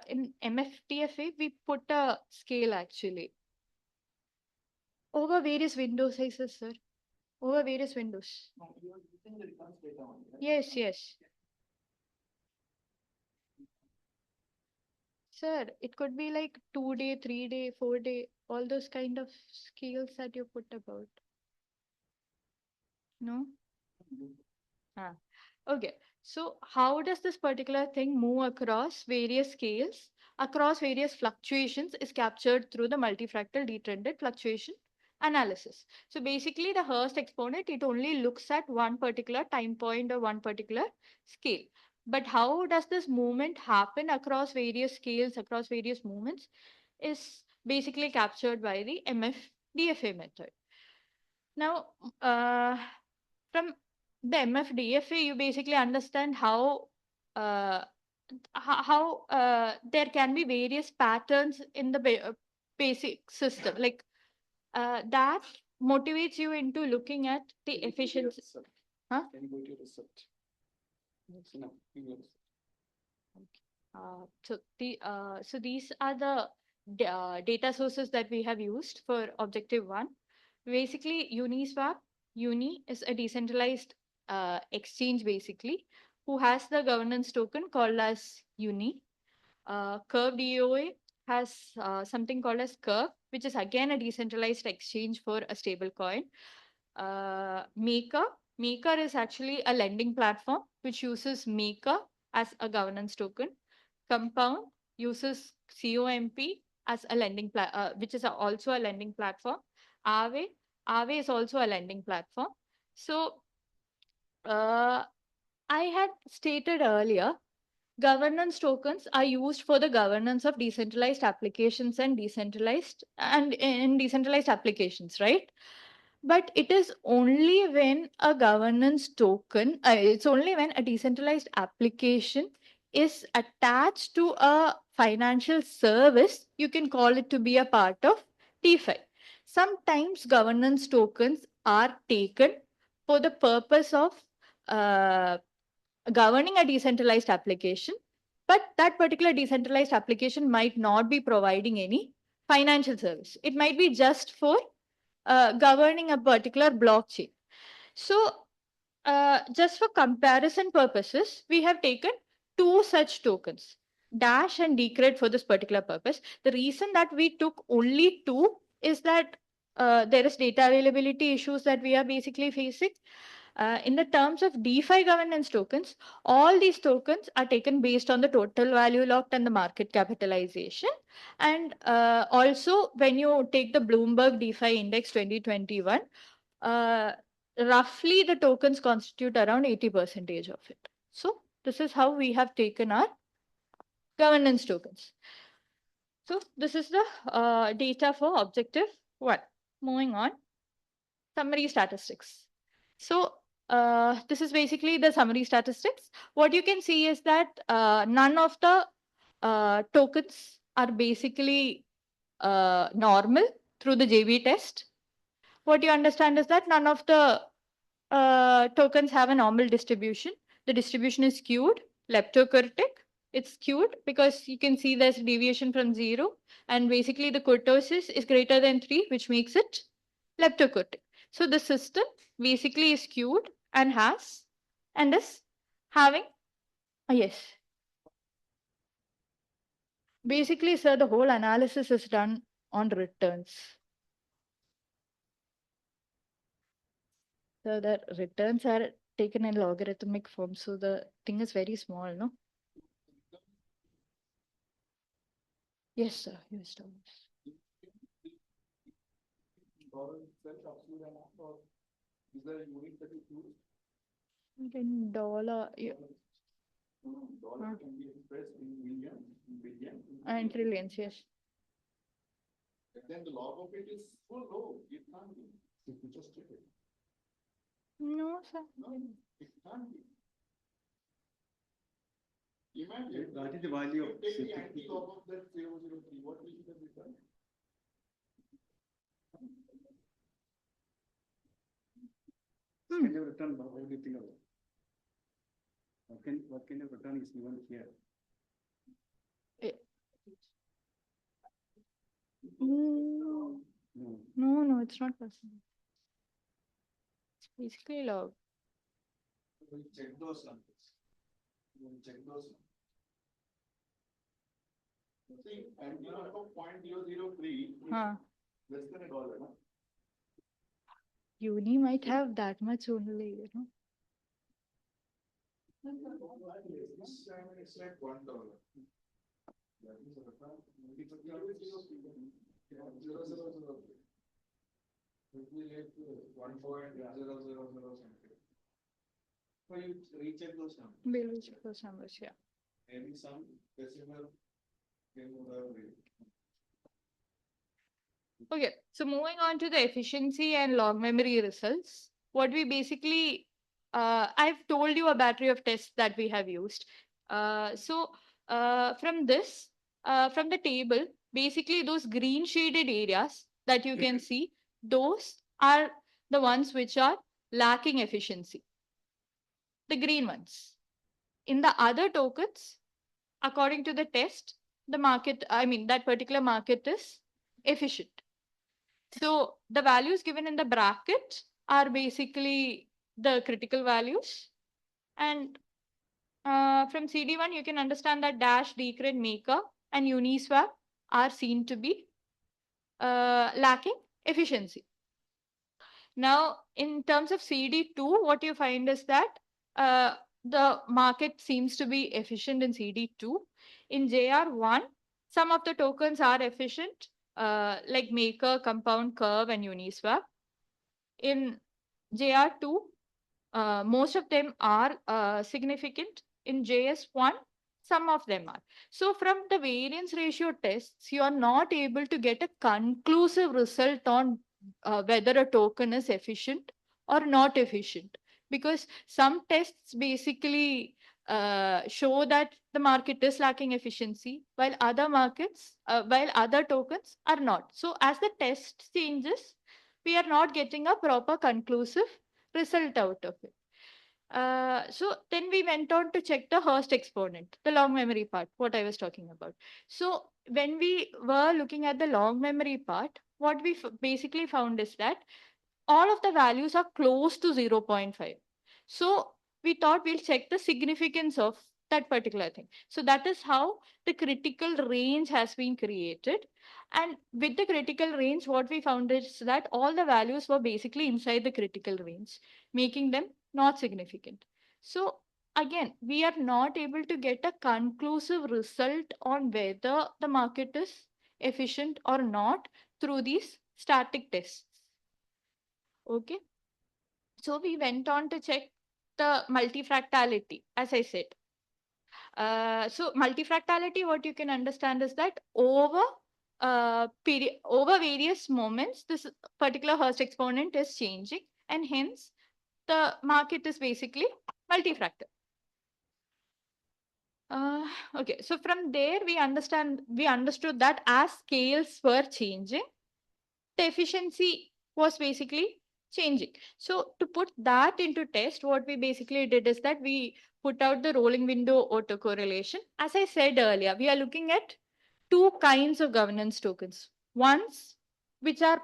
in MFTFA we put a scale actually over various window sizes, sir. Over various windows. No, you are using the returns data only, right? Yes, yes. Sir, it could be like 2-day, 3-day, 4-day, all those kind of scales that you put about. No? Okay. So how does this particular thing move across various scales, across various fluctuations is captured through the multifractal detrended fluctuation analysis. So basically the Hurst exponent, it only looks at one particular time point or one particular scale. But how does this movement happen across various scales, across various movements is basically captured by the MFDFA method. Now, from the MFDFA, you basically understand how there can be various patterns in the basic system, like that motivates you into looking at the efficiency. Huh? Can you go to your result? No, so these are the data sources that we have used for objective 1. Basically, Uniswap, Uni is a decentralized exchange basically, who has the governance token called as Uni. Curve DOA has something called as Curve, which is again a decentralized exchange for a stable coin. Maker is actually a lending platform which uses Maker as a governance token. Compound uses COMP as a lending which is also a lending platform. Aave is also a lending platform. So I had stated earlier, governance tokens are used for the governance of decentralized applications and in decentralized applications, right? But it is only when a governance token, it's only when a decentralized application is attached to a financial service, you can call it to be a part of DeFi. Sometimes governance tokens are taken for the purpose of uh, governing a decentralized application, but that particular decentralized application might not be providing any financial service. It might be just for governing a particular blockchain. So, just for comparison purposes, we have taken two such tokens, Dash and Decred, for this particular purpose. The reason that we took only two is that there is data availability issues that we are basically facing. In the terms of DeFi governance tokens, all these tokens are taken based on the total value locked and the market capitalization. And also, when you take the Bloomberg DeFi Index 2021, roughly the tokens constitute around 80% of it. So this is how we have taken our governance tokens. So this is the data for objective 1. Moving on, summary statistics. So this is basically the summary statistics. What you can see is that none of the tokens are basically normal through the JB test. What you understand is that none of the tokens have a normal distribution. The distribution is skewed, leptokurtic. It's skewed because you can see there's a deviation from 0, and basically the kurtosis is greater than 3, which makes it leptokurtic. So the system basically is skewed and is having, yes. Basically, sir, the whole analysis is done on returns. So the returns are taken in logarithmic form. So the thing is very small, no? Yes, sir. Yes, Thomas. In dollar, yeah. And trillions, yes. Then the log of it is so low, it can't be. If you just take it. No, sir. No, it can't be. Imagine. That is the value of Take the anti-log of that 003. What will be the return? Can you return? What do you think about? What kind of return is given here? No, No. no, it's not possible. It's basically log. We'll check those numbers. We'll check those numbers. See, anti-log of 0.003 is less than $1, no? Uni might have that much only, you know. It's like $1. That is the return. It will be like 1.000 something. So you recheck those numbers. We'll recheck those numbers, yeah. Maybe some decimal can move away. Okay, so moving on to the efficiency and long memory results. What we basically, I've told you a battery of tests that we have used. From the table, basically those green shaded areas that you can see, those are the ones which are lacking efficiency. The green ones. In the other tokens, according to the test, that particular market is efficient. So the values given in the bracket are basically the critical values, and From CD1, you can understand that Dash, Decred, Maker, and Uniswap are seen to be lacking efficiency. Now, in terms of CD2, what you find is that the market seems to be efficient in CD2. In JR1, some of the tokens are efficient, like Maker, Compound, Curve, and Uniswap. In JR2, most of them are significant. In JS1, some of them are. So from the variance ratio tests, you are not able to get a conclusive result on whether a token is efficient or not efficient, because some tests basically show that the market is lacking efficiency, while other tokens are not. So as the test changes, we are not getting a proper conclusive result out of it. So then we went on to check the Hurst exponent, the long memory part, what I was talking about. So when we were looking at the long memory part, what we basically found is that all of the values are close to 0.5. So we thought we'll check the significance of that particular thing. So that is how the critical range has been created. And with the critical range, what we found is that all the values were basically inside the critical range, making them not significant. So again, we are not able to get a conclusive result on whether the market is efficient or not through these static tests. Okay. So we went on to check the multifractality, as I said. So multifractality, what you can understand is that over various moments, this particular Hurst exponent is changing, and hence the market is basically multifractal. Okay, so from there we understood that as scales were changing, the efficiency was basically changing. So to put that into test, what we basically did is that we put out the rolling window autocorrelation. As I said earlier, we are looking at two kinds of governance tokens. Ones which are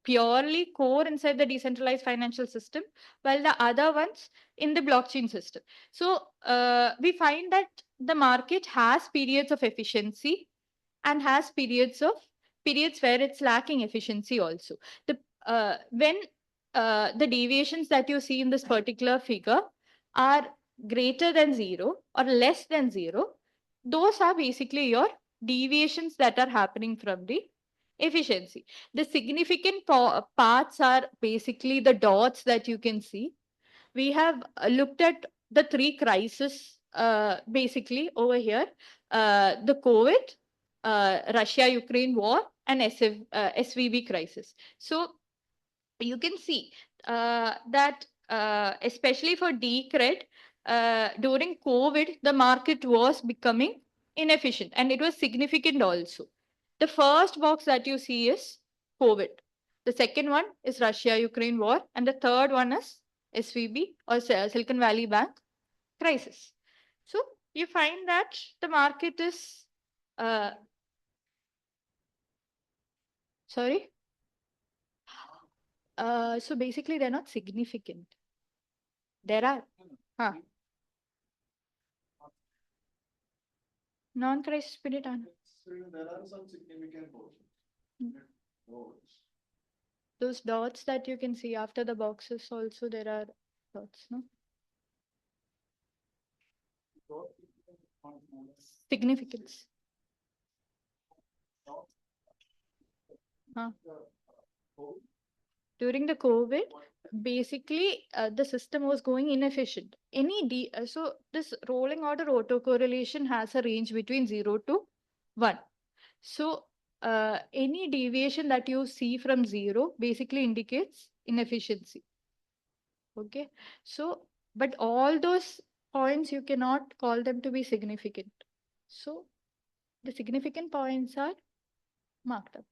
purely core inside the decentralized financial system, while the other ones in the blockchain system. So we find that the market has periods of efficiency and has periods where it's lacking efficiency also. When the deviations that you see in this particular figure are greater than 0 or less than 0, those are basically your deviations that are happening from the efficiency. The significant parts are basically the dots that you can see. We have looked at the three crises basically over here, the COVID, Russia-Ukraine war, and SVB crisis. So you can see that especially for Decred, during COVID, the market was becoming inefficient, and it was significant also. The first box that you see is COVID. The second one is Russia-Ukraine war, and the third one is SVB or Silicon Valley Bank crisis. So you find that the market is sorry. So basically, they're not significant. There are non-crisis period. So there are some significant portions. Those dots that you can see after the boxes also, there are dots, no? Significance. During the COVID, basically the system was going inefficient. So this rolling order autocorrelation has a range between 0 to 1. So any deviation that you see from 0 basically indicates inefficiency. Okay, so but all those points you cannot call them to be significant. So the significant points are marked up.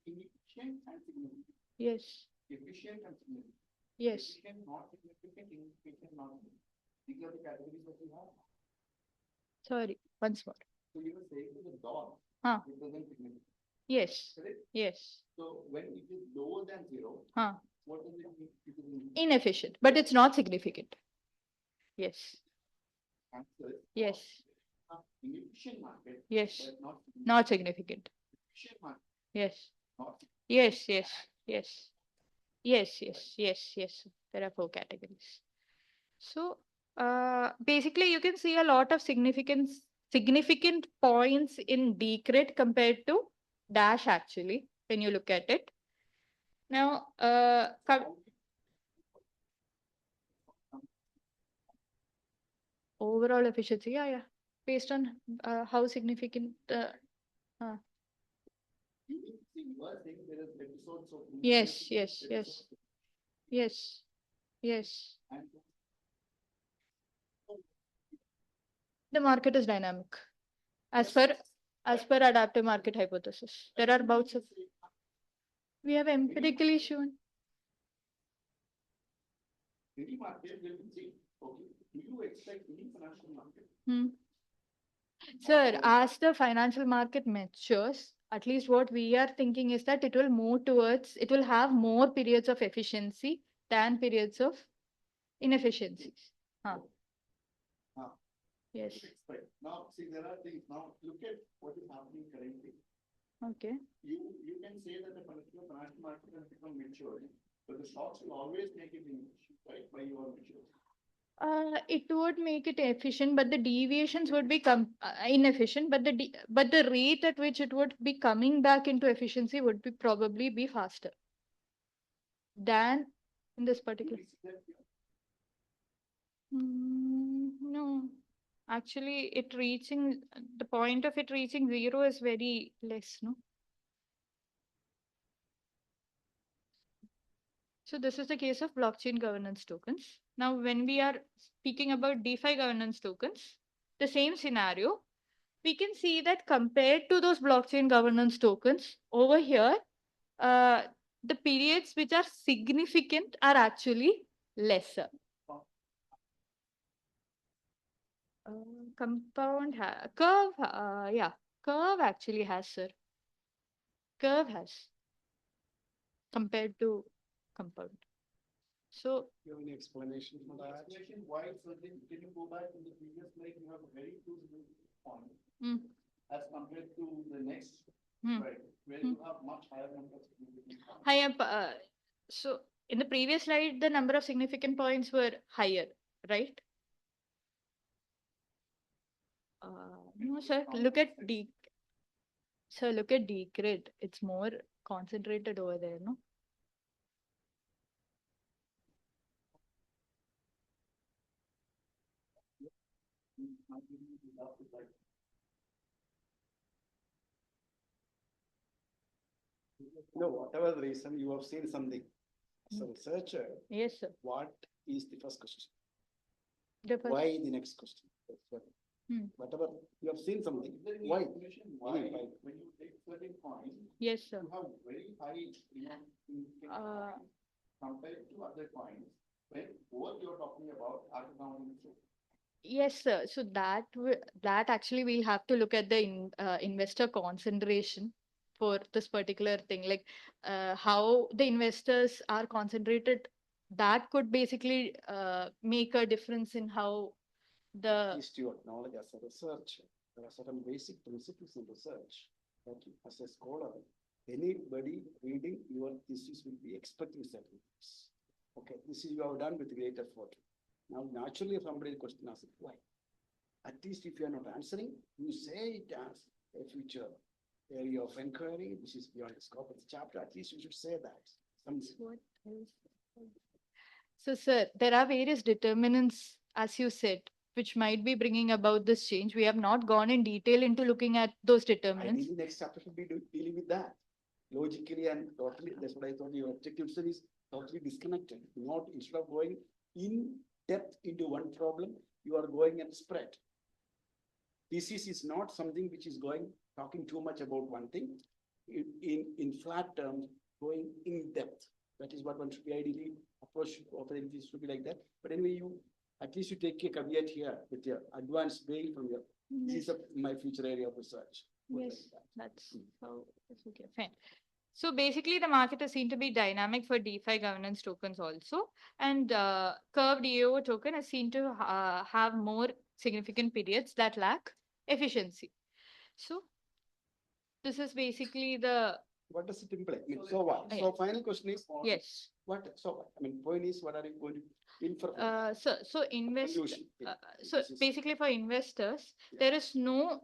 Efficient and significant. Yes. Efficient and significant. Yes. Efficient, not significant, inefficient, not significant. These are the categories that we have. Sorry, once more. So you were saying that the dot represents significant. Yes. Correct? Yes. So when it is lower than 0, what does it mean? Inefficient, but it's not significant. Yes. answer. Yes. Inefficient market. Yes. But Not significant. efficient market. Yes. Not Yes. Yes. Yes. Yes. Yes. Yes. Yes. There are 4 categories. So, basically, you can see a lot of significant points in decred compared to dash actually, when you look at it. Now, overall efficiency, yeah. Based on how significant, you are saying there is episodes of. yes, yes, yes, yes, yes. And The market is dynamic as per adaptive market hypothesis. There are bouts of, we have empirically shown. any market will be, okay, do you expect any financial market? Sir, as the financial market matures, at least what we are thinking is that it will move towards, it will have more periods of efficiency than periods of inefficiencies. Yes. Expect. Now, see, there are things. Now, look at what is happening currently. Okay. You can say that the particular financial market has become mature, but the stocks will always make it inefficient, right? By your maturity. It would make it efficient, but the deviations would be inefficient. But the rate at which it would be coming back into efficiency would be probably be faster than in this particular. Do you see that here? No, actually, the point of it reaching 0 is very less, no? So this is the case of blockchain governance tokens. Now, when we are speaking about DeFi governance tokens, the same scenario, we can see that compared to those blockchain governance tokens over here, the periods which are significant are actually lesser. Compound curve, yeah, curve actually has, sir. Curve has compared to compound. So, You have any explanation for that? Explanation why? So then, can you go back in the previous slide? You have a very good point as compared to the next slide, where you have much higher number of significant points. higher. So in the previous slide, the number of significant points were higher, right? No, sir. Look at decred. It's more concentrated over there, no? No, whatever the reason, you have seen something. As a researcher, Yes, sir. what is the first question? The first- Why the next question? Whatever, you have seen something. Why? Why? When you take certain points, Yes, sir. you have very high, compared to other points. When what you're talking about are down. Yes, sir. So that actually we'll have to look at the investor concentration for this particular thing, like how the investors are concentrated. That could basically make a difference in how At the least you acknowledge as a researcher, there are certain basic principles in research that you, as a scholar, anybody reading your thesis will be expecting certain things. Okay, this is you have done with great effort. Now, naturally, if somebody question asks, why? At least if you are not answering, you say it as a future area of inquiry. This is beyond the scope of the chapter. At least you should say that. what else? So, sir, there are various determinants, as you said, which might be bringing about this change. We have not gone in detail into looking at those determinants. Ideally, next chapter should be dealing with that. Logically and totally, that's what I thought your objective is totally disconnected. Not instead of going in depth into one problem, you are going and spread. Thesis is not something which is talking too much about one thing. In flat terms, going in depth. That is what one should be ideally approach of the thesis should be like that. But anyway, at least you take a caveat here with your advanced bail from your. This is my future area of research. Yes, that's how it's okay. Fine. So basically, the market is seen to be dynamic for DeFi governance tokens also, and curved EAO token is seen to have more significant periods that lack efficiency. So this is basically the What does it imply? I mean, so what? Yeah. So final question is, yes. what? So what? I mean, point is, what are you going to infer? So Conclusion. so This is- basically for investors, Yeah. there is no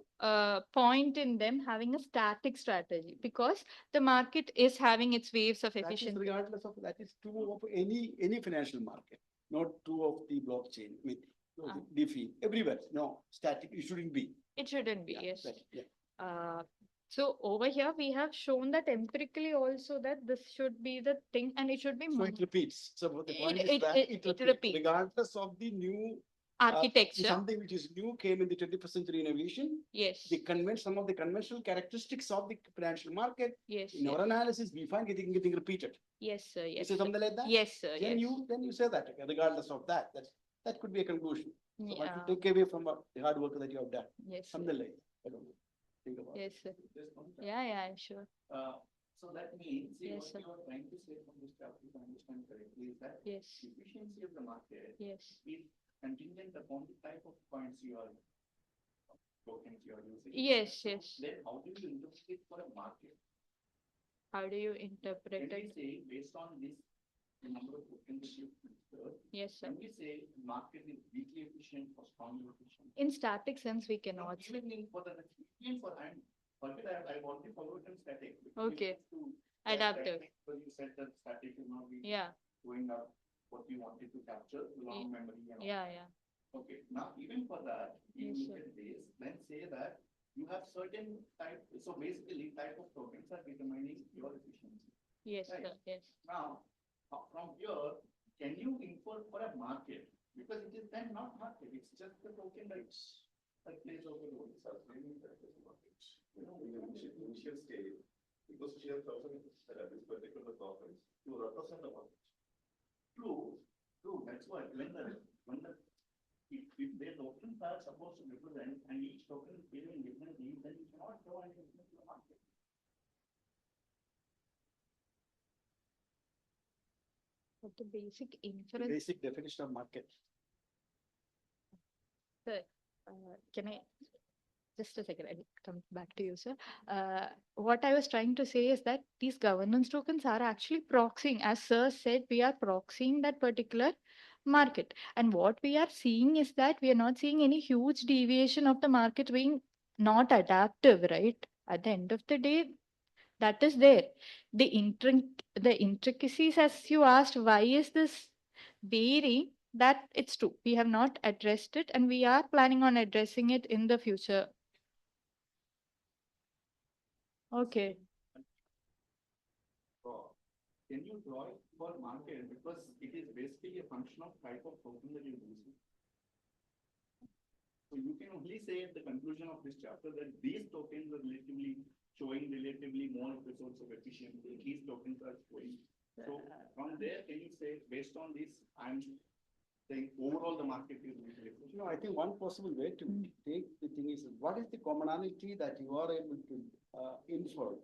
point in them having a static strategy because the market is having its waves of That is efficiency. regardless of, that is true of any financial market, not true of the blockchain. I mean, DeFi, everywhere. No, static, it shouldn't be. It shouldn't be, Yeah, yes. right, yeah. So over here we have shown that empirically also that this should be the thing and it should be So it repeats. So the point is that it repeats, regardless of the new architecture. something which is new came in the 21st century innovation. Yes. Some of the conventional characteristics of the financial market. Yes. In our analysis, we find getting repeated. Yes, sir. Yes. Is it something like that? Yes, sir. Then Yes. you say that, okay, regardless of that, that could be a conclusion. So what Yeah. you take away from the hard work that you have done. Yes. Sir. Something like that. I don't know. Think about Yes, sir. Just one second. Yeah, I'm sure. So that means, see, Yes, sir. what you are trying to say from this chapter, if I understand correctly, is that Yes. efficiency of the market Yes. is contingent upon the type of coins you are, tokens you are using. Yes, yes. Then how do you interpret for a market? How do you interpret When we it? say based on this, the number of tokens that you consider, Yes, sir. when we say market is weakly efficient or strongly efficient. In static sense, we No, cannot. even in for the, even for, I want to follow it in static. Okay. To Adaptive. Because you said that static will not be Yeah. going up what you wanted to capture, long memory and all. Yeah, yeah. Okay, now even for that, you Yes, look sir. at this, then say that you have certain type, so basically type of tokens are determining your efficiency. Yes, Right. sir. Yes. Now, from here, can you infer for a market? Because it is then not market, it's just the token that plays over the role. So maybe that is market. You know, in the initial stage, because she has also this particular tokens to represent the market. True, that's why when the if their tokens are supposed to represent and each token is behaving differently, then you cannot go and influence the market. But the basic the inference, basic definition of market. sir, can I just a second? I'll come back to you, sir. What I was trying to say is that these governance tokens are actually proxying. As sir said, we are proxying that particular market. And what we are seeing is that we are not seeing any huge deviation of the market being not adaptive, right? At the end of the day, that is there. The intricacies, as you asked, why is this varying? That it's true. We have not addressed it, and we are planning on addressing it in the future. Okay. Can you draw it for market? Because it is basically a function of type of token that you're using. So you can only say at the conclusion of this chapter that these tokens are showing relatively more episodes of efficiency. These tokens are showing. So from there, can you say based on this, I'm saying overall the market is really efficient? No, I think one possible way to take the thing is, what is the commonality that you are able to infer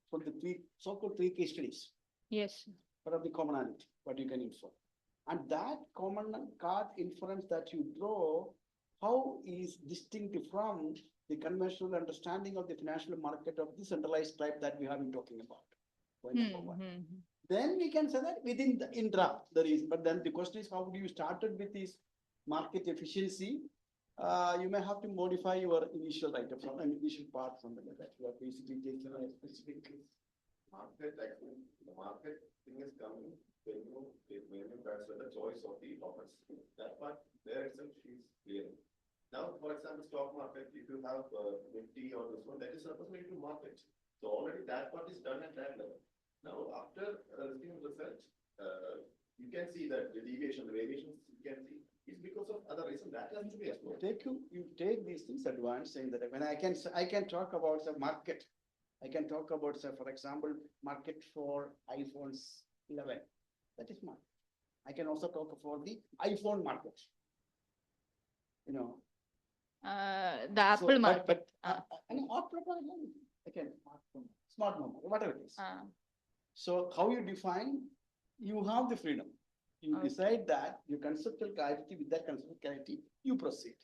from the so-called three case studies? Yes. What are the commonality? What you can infer? And that common card inference that you draw, how is distinct from the conventional understanding of the financial market of the centralized type that we have been talking about? Point number one. Then we can say that within the intra there is, but then the question is, how do you started with this market efficiency? You may have to modify your initial write-up from an initial part, something like that. You are basically taking a specific market, actually, the market thing is coming when you transfer the choice of the offers. That part there itself is clear. Now, for example, stock market, if you have Nifty or this one, that is representing to market. So already that part is done at that level. Now, after listening to research, you can see that the deviation, the variations you can see is because of other reasons that has to be explored. You take these things advanced, saying that when I can talk about the market. I can talk about, say, for example, market for iPhones 11. That is market. I can also talk for the iPhone market. You know. The Apple market. Again, smartphone, whatever it is. So how you define, you have the freedom. You Okay. decide that your conceptual clarity, with that conceptual clarity, you proceed.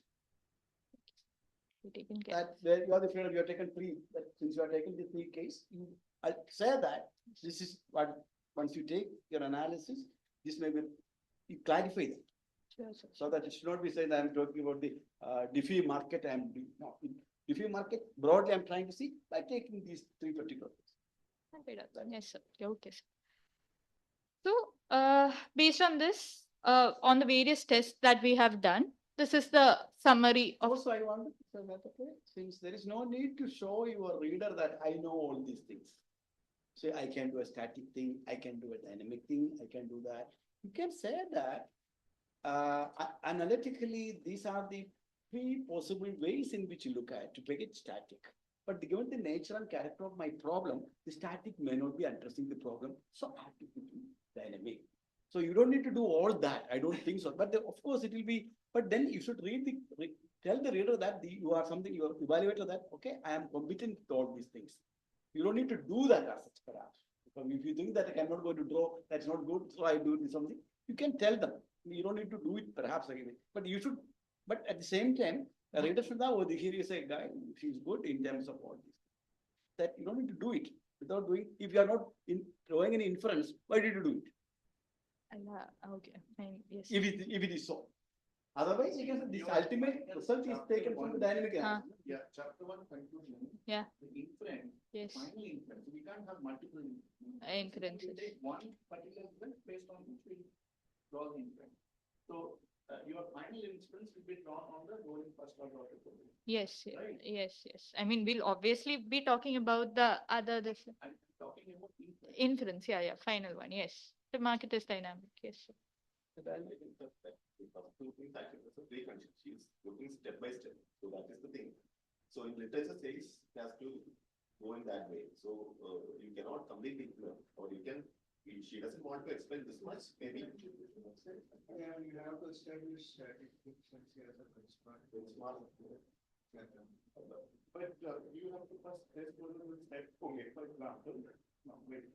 You taken care. That where you have the freedom, you have taken three, that since you are taking the three case, I'll say that this is what, once you take your analysis, this may be, you clarify that. Sure, sir. So that it should not be said that I'm talking about the diffy market. No, diffy market broadly I'm trying to see by taking these three particular things. Yes, sir. Okay, sir. So, based on this, on the various tests that we have done, this is the summary of. Also, I want to say that, okay, since there is no need to show your reader that I know all these things. Say I can do a static thing, I can do a dynamic thing, I can do that. You can say that analytically, these are the three possible ways in which you look at to make it static. But given the nature and character of my problem, the static may not be addressing the problem, so I have to put in dynamic. So you don't need to do all that. I don't think so. But of course, it will be. But then you should tell the reader that you are something. You are evaluator that okay, I am competent to all these things. You don't need to do that as such, perhaps. If you think that I am not going to draw, that's not good, so I do something. You can tell them. You don't need to do it perhaps again. But you should. But at the same time, a reader should know here you say, guy, she's good in terms of all this. That you don't need to do it without doing. If you are not drawing any inference, why did you do it? Okay, fine. Yes. If it is so. Otherwise, you can say this ultimate result is taken from the dynamic analysis. Yeah, chapter 1 conclusion. Yeah. The inference. Yes. Final inference. We can't have multiple Inferences. We take one particular inference based on which we draw the inference. So your final inference will be drawn on the rolling first order of the problem. Yes, Right. yes. I mean, we'll obviously be talking about the other this I'm talking about inference. inference. Yeah. Final one. Yes. The market is dynamic. Yes. Sir. The dynamic inference, because two things actually, so three conditions. She's looking step by step. So that is the thing. So in literature says it has to go in that way. So you cannot completely ignore, or you can. She doesn't want to explain this much. Maybe. Yeah, you have to establish static efficiency as a benchmark. But you have to first test whether the step. Okay, for example, no, wait.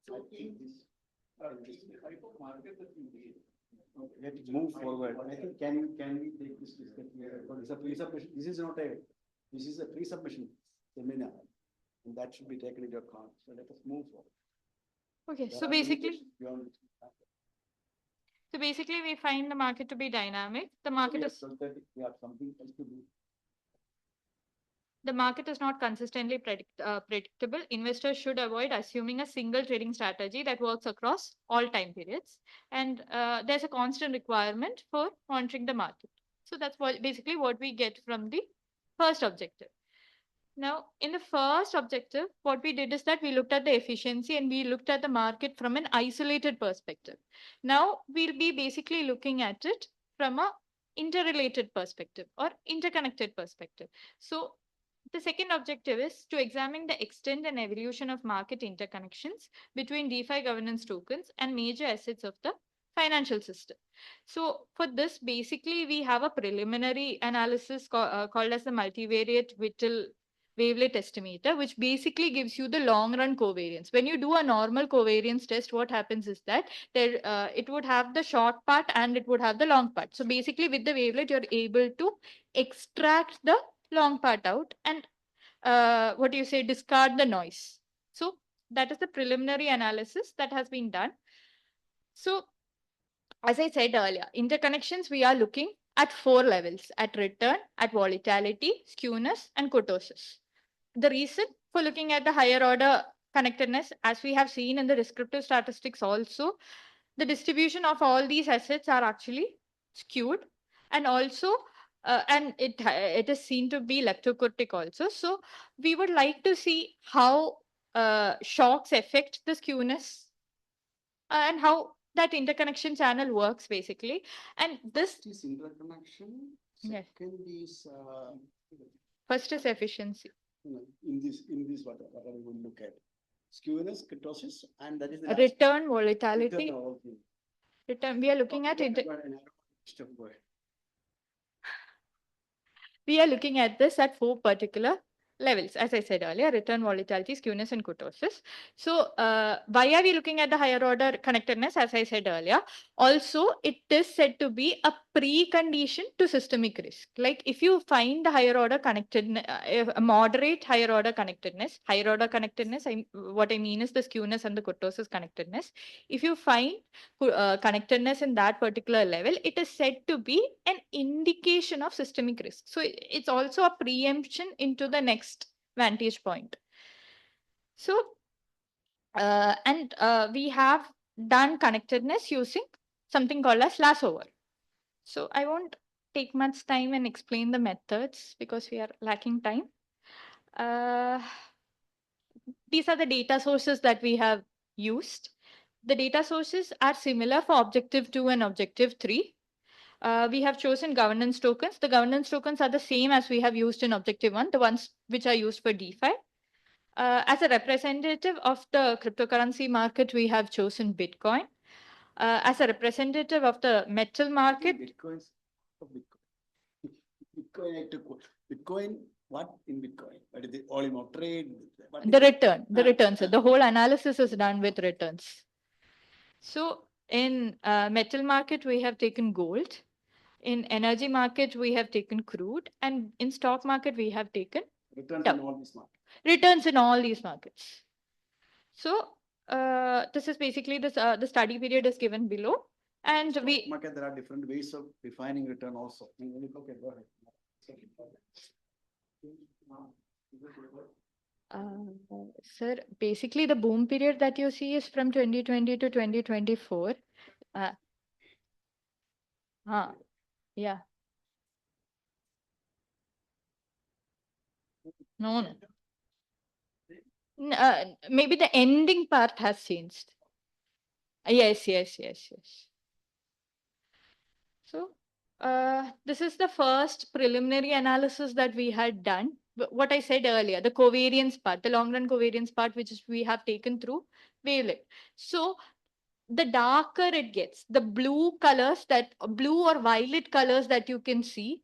So in this type of market that you need. Let it move forward. I think can we take this discussion here? It's a pre-submission. This is a pre-submission seminar, and that should be taken into account. So let us move forward. Okay. There So are basically. limitations beyond which we have. So basically, we find the market to be dynamic. The market is. We have something else to do. The market is not consistently predictable. Investors should avoid assuming a single trading strategy that works across all time periods. And there's a constant requirement for monitoring the market. So that's basically what we get from the first objective. Now, in the first objective, what we did is that we looked at the efficiency and we looked at the market from an isolated perspective. Now, we'll be basically looking at it from a interrelated perspective or interconnected perspective. So the second objective is to examine the extent and evolution of market interconnections between DeFi governance tokens and major assets of the financial system. So for this, basically, we have a preliminary analysis called as the multivariate Whittle wavelet estimator, which basically gives you the long run covariance. When you do a normal covariance test, what happens is that it would have the short part and it would have the long part. So basically with the wavelet, you're able to extract the long part out and discard the noise. So that is the preliminary analysis that has been done. So as I said earlier, interconnections, we are looking at 4 levels: at return, at volatility, skewness, and kurtosis. The reason for looking at the higher order connectedness, as we have seen in the descriptive statistics also, the distribution of all these assets are actually skewed, and also and it is seen to be leptokurtic also. So we would like to see how shocks affect the skewness and how that interconnection channel works basically. And this First is interconnection. Yes. Second is first is efficiency. in this what we will look at skewness, kurtosis, and that is the Return, volatility, return of all things. return. We are looking at it. Step go ahead. We are looking at this at 4 particular levels, as I said earlier, return, volatility, skewness, and kurtosis. So why are we looking at the higher order connectedness? As I said earlier, also it is said to be a precondition to systemic risk. Like if you find the higher order connectedness, a moderate higher order connectedness, what I mean is the skewness and the kurtosis connectedness. If you find connectedness in that particular level, it is said to be an indication of systemic risk. So it's also a preemption into the next vantage point. So, we have done connectedness using something called as Lassover. So I won't take much time and explain the methods because we are lacking time. These are the data sources that we have used. The data sources are similar for Objective 2 and Objective 3. We have chosen governance tokens. The governance tokens are the same as we have used in Objective 1, the ones which are used for DeFi. As a representative of the cryptocurrency market, we have chosen Bitcoin. As a representative of the metal market, Bitcoin. Bitcoin, what in Bitcoin? What is the volume of trade? The returns. The whole analysis is done with returns. So in metal market, we have taken gold. In energy market, we have taken crude. And in stock market, we have taken returns in all these markets. Returns in all these markets. So this is basically this, the study period is given below. And stock market, there are different ways of defining return also. Okay, go ahead. Sir, basically the boom period that you see is from 2020 to 2024. Yeah. No. Maybe the ending part has changed. Yes. So this is the first preliminary analysis that we had done. What I said earlier, the covariance part, the long run covariance part, which is we have taken through wavelet. So the darker it gets, the blue or violet colors that you can see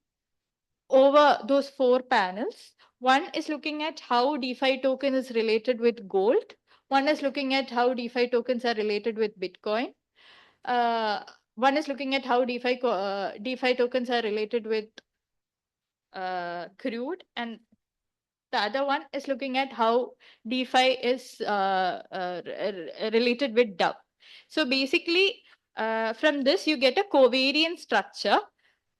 over those 4 panels. One is looking at how DeFi token is related with gold. One is looking at how DeFi tokens are related with Bitcoin. One is looking at how DeFi tokens are related with crude, and the other one is looking at how DeFi is related with dove. So basically, from this you get a covariance structure.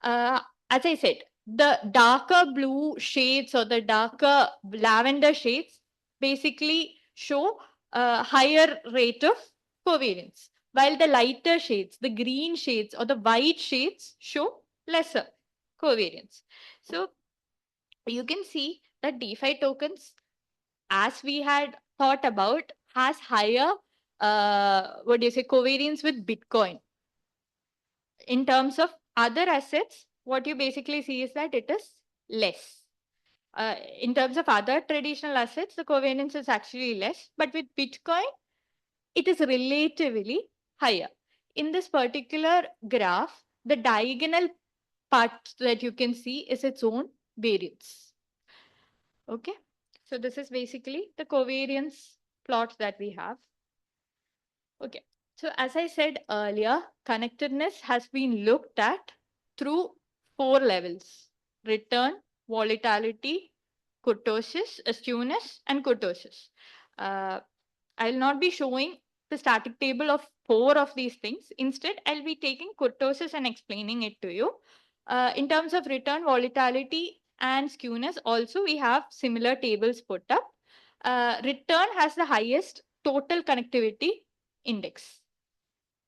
As I said, the darker blue shades or the darker lavender shades basically show a higher rate of covariance, while the lighter shades, the green shades or the white shades show lesser covariance. So you can see that DeFi tokens, as we had thought about, has higher covariance with Bitcoin. In terms of other assets, what you basically see is that it is less. In terms of other traditional assets, the covariance is actually less, but with Bitcoin, it is relatively higher. In this particular graph, the diagonal part that you can see is its own variance. Okay, so this is basically the covariance plot that we have. Okay, so as I said earlier, connectedness has been looked at through 4 levels: return, volatility, kurtosis, skewness, and kurtosis. I'll not be showing the static table of 4 of these things. Instead, I'll be taking kurtosis and explaining it to you. In terms of return, volatility, and skewness, also we have similar tables put up. Return has the highest total connectivity index.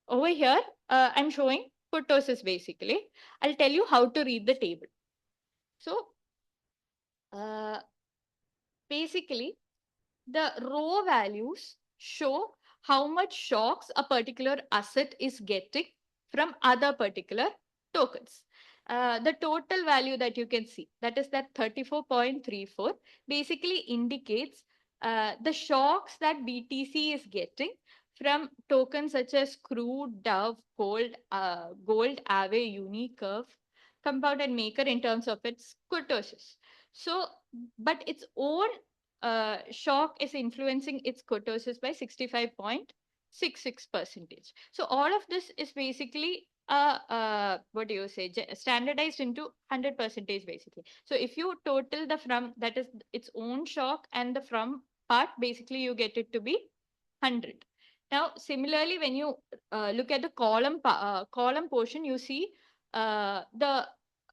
Over here, I'm showing kurtosis basically. I'll tell you how to read the table. So basically, the row values show how much shocks a particular asset is getting from other particular tokens. The total value that you can see, that is that 34.34, basically indicates the shocks that BTC is getting from tokens such as crude, dove, gold, Aave, Uni, Curve, Compound, and Maker in terms of its kurtosis. So but its own shock is influencing its kurtosis by 65.66%. So all of this is basically what do you say, standardized into 100% basically. So if you total the from, that is its own shock, and the from part, basically you get it to be 100. Now similarly, when you look at the column portion, you see the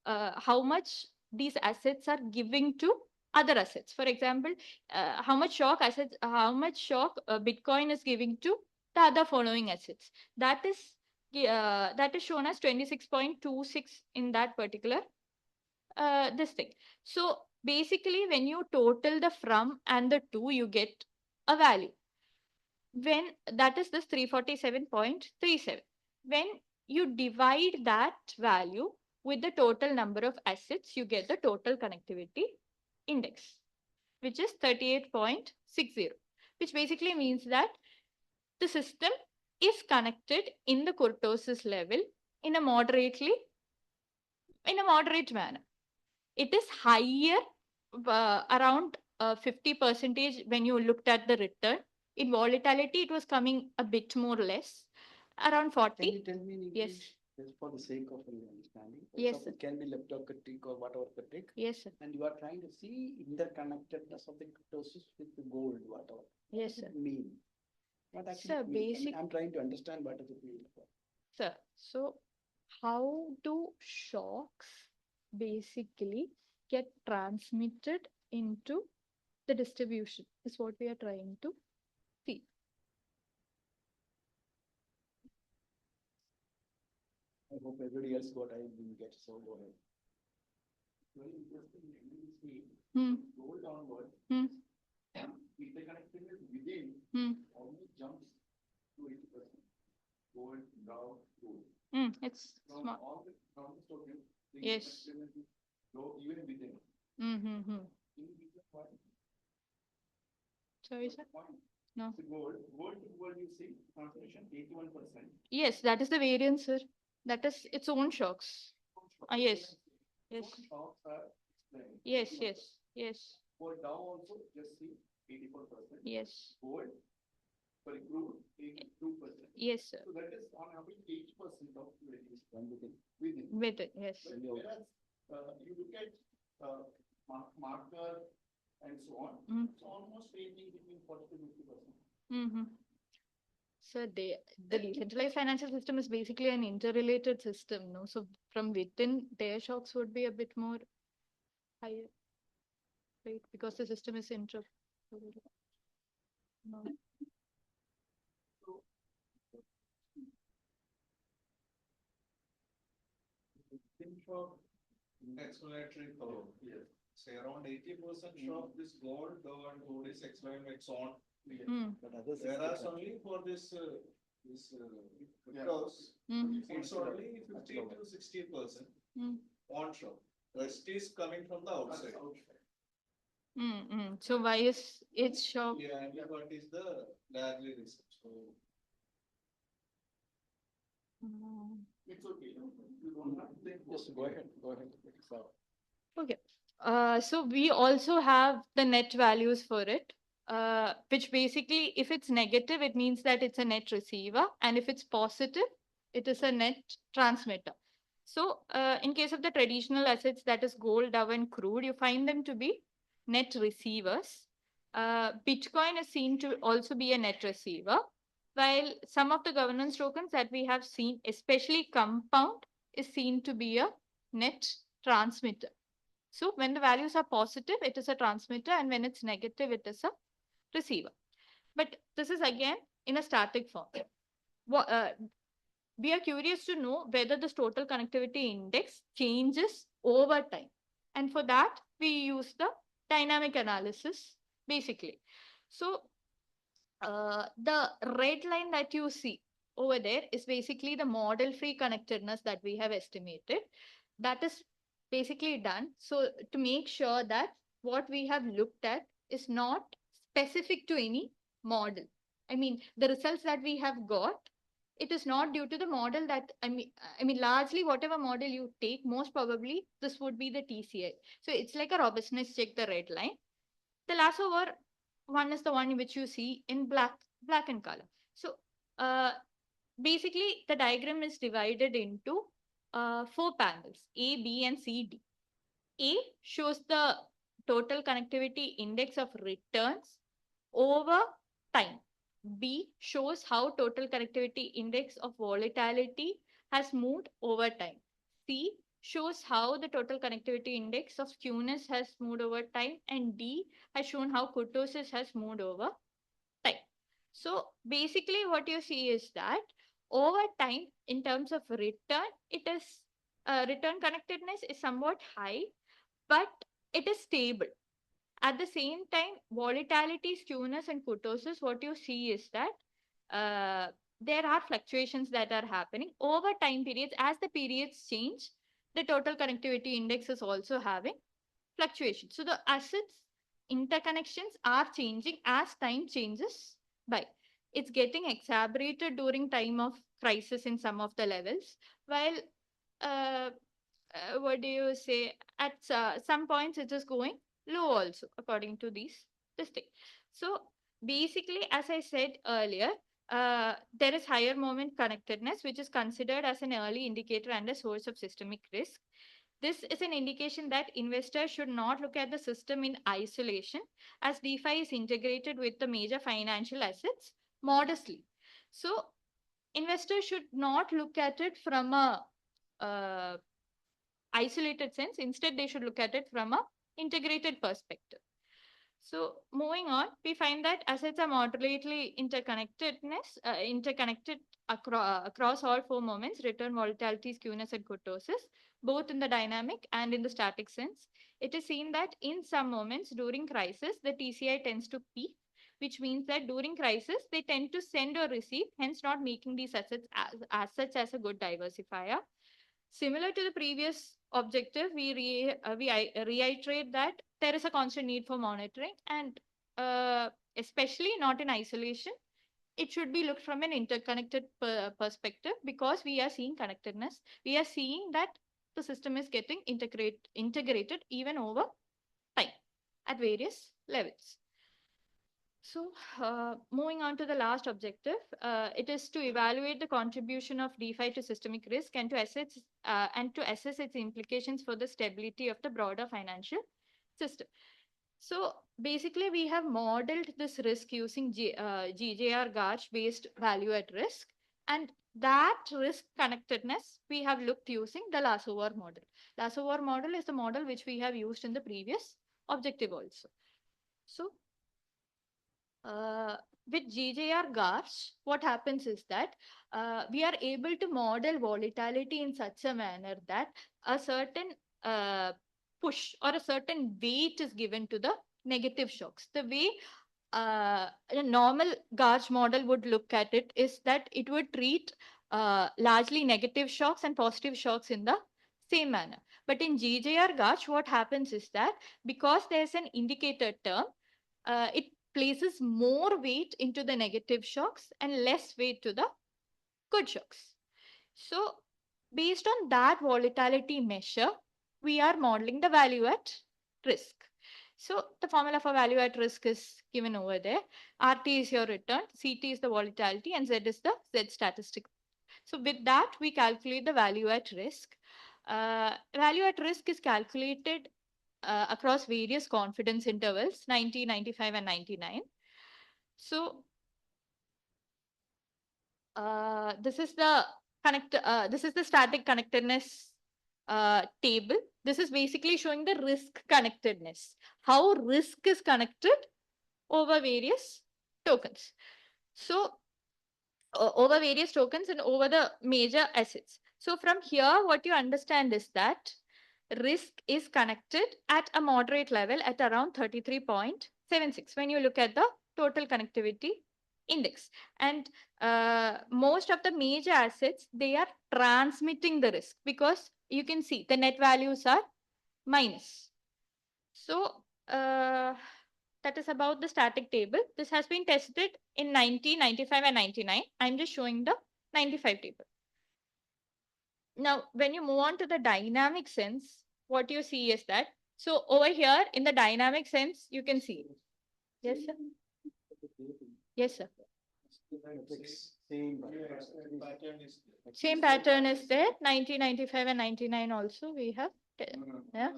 how much these assets are giving to other assets. For example, how much shock assets, how much shock Bitcoin is giving to the other following assets. That is shown as 26.26 in that particular this thing. So basically, when you total the from and the to, you get a value. When that is this 347.37. When you divide that value with the total number of assets, you get the total connectivity index, which is 38.60, which basically means that the system is connected in the kurtosis level in a moderate manner. It is higher around 50% when you looked at the return. In volatility, it was coming a bit more less, around 40. Can you tell me in Yes. English, just for the sake of an understanding? For Yes, example, sir. it can be leptocritic or whatever critic. Yes, sir. And you are trying to see interconnectedness of the kurtosis with the gold, whatever. Yes, What does sir. it mean? What actually Sir, it mean? I mean, basic- I'm trying to understand what does it mean. Sir, so how do shocks basically get transmitted into the distribution is what we are trying to see. I hope everybody else got, I didn't get, so go ahead. Very interesting. Go downward. Interconnectedness within almost jumps to 80%. Gold, down, gold. It's From small. all the tokens, the Yes. interconnectedness go even within. Mm-hmm. In between what? Sorry, sir. No. The gold to gold you see concentration 81%. Yes, that is the variance, sir. That is its own shocks. Yes. Yes. Shocks are explained. Yes, 81%. yes, yes, For Dow also just see 84%. yes, Gold for crude 82%. yes, sir. So that is on average 8% of variance within. With it, yes. But whereas you look at marker and so on, it's almost ranging between 40 to 50%. Mm-hmm. So the decentralized financial system is basically an interrelated system, no? So from within, their shocks would be a bit more higher, right? Because the system is no. Think of explanatory curve. Yes. Say around 80% of this gold, and gold is explained by its own. But others is Whereas different. only for this cryptos, it's only 50 to 60% onshore. Rest is coming from the outside. So why is its shock? Yeah, and what is the largely research? So It's okay. You don't have to think. Just go ahead. So, Okay. So we also have the net values for it, which basically, if it's negative, it means that it's a net receiver, and if it's positive, it is a net transmitter. So in case of the traditional assets, that is gold, dove, and crude, you find them to be net receivers. Bitcoin is seen to also be a net receiver, while some of the governance tokens that we have seen, especially compound, is seen to be a net transmitter. So when the values are positive, it is a transmitter, and when it's negative, it is a receiver. But this is again in a static form. We are curious to know whether this total connectivity index changes over time. And for that, we use the dynamic analysis basically. So the red line that you see over there is basically the model free connectedness that we have estimated. That is basically done so to make sure that what we have looked at is not specific to any model. I mean, the results that we have got it is not due to the model that, I mean, largely whatever model you take, most probably this would be the TCI. So it's like a robustness check, the red line. The last over one is the one which you see in black and color. So basically the diagram is divided into 4 panels, A, B, and C, D. A shows the total connectivity index of returns over time. B shows how total connectivity index of volatility has moved over time. C shows how the total connectivity index of skewness has moved over time. And D has shown how kurtosis has moved over time. So basically what you see is that over time, in terms of return, it is return connectedness is somewhat high, but it is stable. At the same time, volatility, skewness, and kurtosis, what you see is that there are fluctuations that are happening over time periods. As the periods change, the total connectivity index is also having fluctuations. So the assets interconnections are changing as time changes by. It's getting exacerbated during time of crisis in some of the levels, while uh, what do you say, at some points it is going low also according to this thing. So basically, as I said earlier, there is higher moment connectedness, which is considered as an early indicator and a source of systemic risk. This is an indication that investors should not look at the system in isolation, as DeFi is integrated with the major financial assets modestly. So investors should not look at it from a isolated sense. Instead, they should look at it from a integrated perspective. So moving on, we find that assets are moderately interconnected across all 4 moments: return, volatility, skewness, and kurtosis, both in the dynamic and in the static sense. It is seen that in some moments during crisis, the TCI tends to peak, which means that during crisis, they tend to send or receive, hence not making these assets as such as a good diversifier. Similar to the previous objective, we reiterate that there is a constant need for monitoring, and especially not in isolation. It should be looked from an interconnected perspective, because we are seeing connectedness. We are seeing that the system is getting integrated even over time at various levels. So moving on to the last objective, it is to evaluate the contribution of DeFi to systemic risk and to assess its implications for the stability of the broader financial system. So basically, we have modeled this risk using GJR Garch based value at risk, and that risk connectedness we have looked using the Lassover model. Lassover model is the model which we have used in the previous objective also. So with GJR Garch, what happens is that we are able to model volatility in such a manner that a certain push or a certain weight is given to the negative shocks. The way a normal Garch model would look at it is that it would treat largely negative shocks and positive shocks in the same manner. But in GJR Garch, what happens is that because there's an indicator term, it places more weight into the negative shocks and less weight to the good shocks. So based on that volatility measure, we are modeling the value at risk. So the formula for value at risk is given over there. RT is your return, CT is the volatility, and Z is the Z statistic. So with that, we calculate the value at risk. Value at risk is calculated across various confidence intervals, 90, 95, and 99. So this is the this is the static connectedness table. This is basically showing the risk connectedness, how risk is connected over various tokens. So over various tokens and over the major assets. So from here, what you understand is that risk is connected at a moderate level at around 33.76 when you look at the total connectivity index. And most of the major assets, they are transmitting the risk, because you can see the net values are minus. So that is about the static table. This has been tested in 90, 95, and 99. I'm just showing the 95 table. Now, when you move on to the dynamic sense, what you see is that, so over here in the dynamic sense, you can see. Yes, sir. Yes, sir. Same pattern is there. 1995 and 99 also we have. Yeah.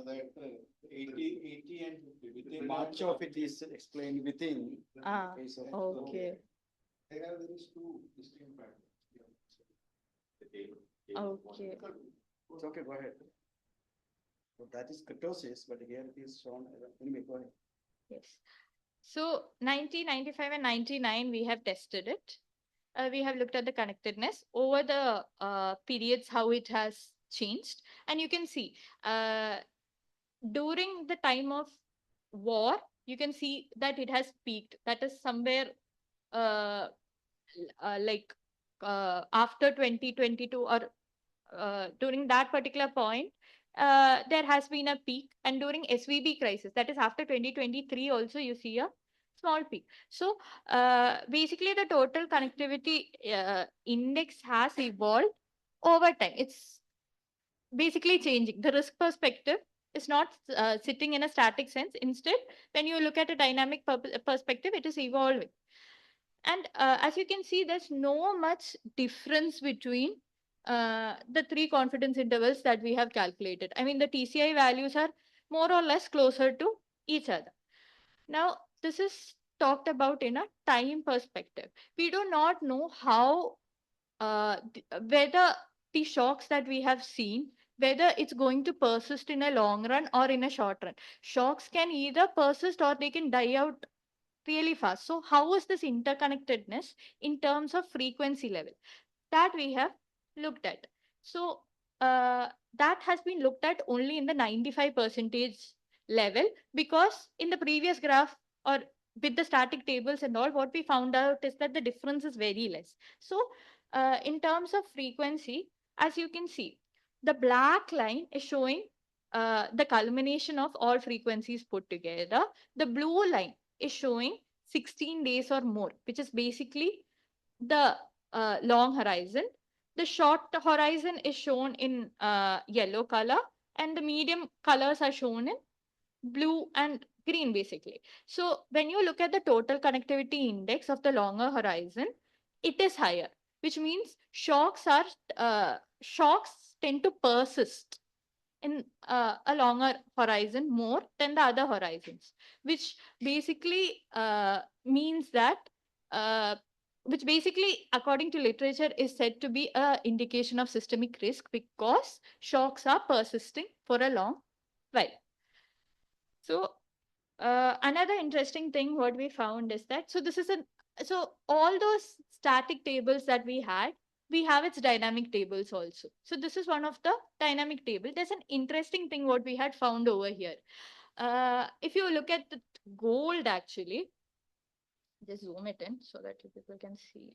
80 and 50. Much of it is explained within. Okay. They have these two distinct patterns. Okay. It's okay, go ahead. So that is kurtosis, but here it is shown. Anyway, go ahead. Yes. So 1995 and 99, we have tested it. We have looked at the connectedness over the periods, how it has changed. And you can see during the time of war, you can see that it has peaked. That is somewhere like after 2022 or during that particular point, there has been a peak. And during SVB crisis, that is after 2023 also, you see a small peak. So basically the total connectivity index has evolved over time. It's basically changing. The risk perspective is not sitting in a static sense. Instead, when you look at a dynamic perspective, it is evolving. And as you can see, there's no much difference between the three confidence intervals that we have calculated. I mean, the TCI values are more or less closer to each other. Now, this is talked about in a time perspective. We do not know how, whether the shocks that we have seen, whether it's going to persist in a long run or in a short run. Shocks can either persist or they can die out really fast. So how is this interconnectedness in terms of frequency level? That we have looked at. So that has been looked at only in the 95% level, because in the previous graph or with the static tables and all, what we found out is that the difference is very less. So in terms of frequency, as you can see, the black line is showing the culmination of all frequencies put together. The blue line is showing 16 days or more, which is basically the long horizon. The short horizon is shown in yellow color, and the medium colors are shown in blue and green, basically. So when you look at the total connectivity index of the longer horizon, it is higher, which means shocks tend to persist in a longer horizon more than the other horizons, which basically means that which basically, according to literature, is said to be an indication of systemic risk because shocks are persisting for a long while. So another interesting thing what we found is that, so all those static tables that we had, we have its dynamic tables also. So this is one of the dynamic table. There's an interesting thing what we had found over here. If you look at the gold, actually, just zoom it in so that you people can see.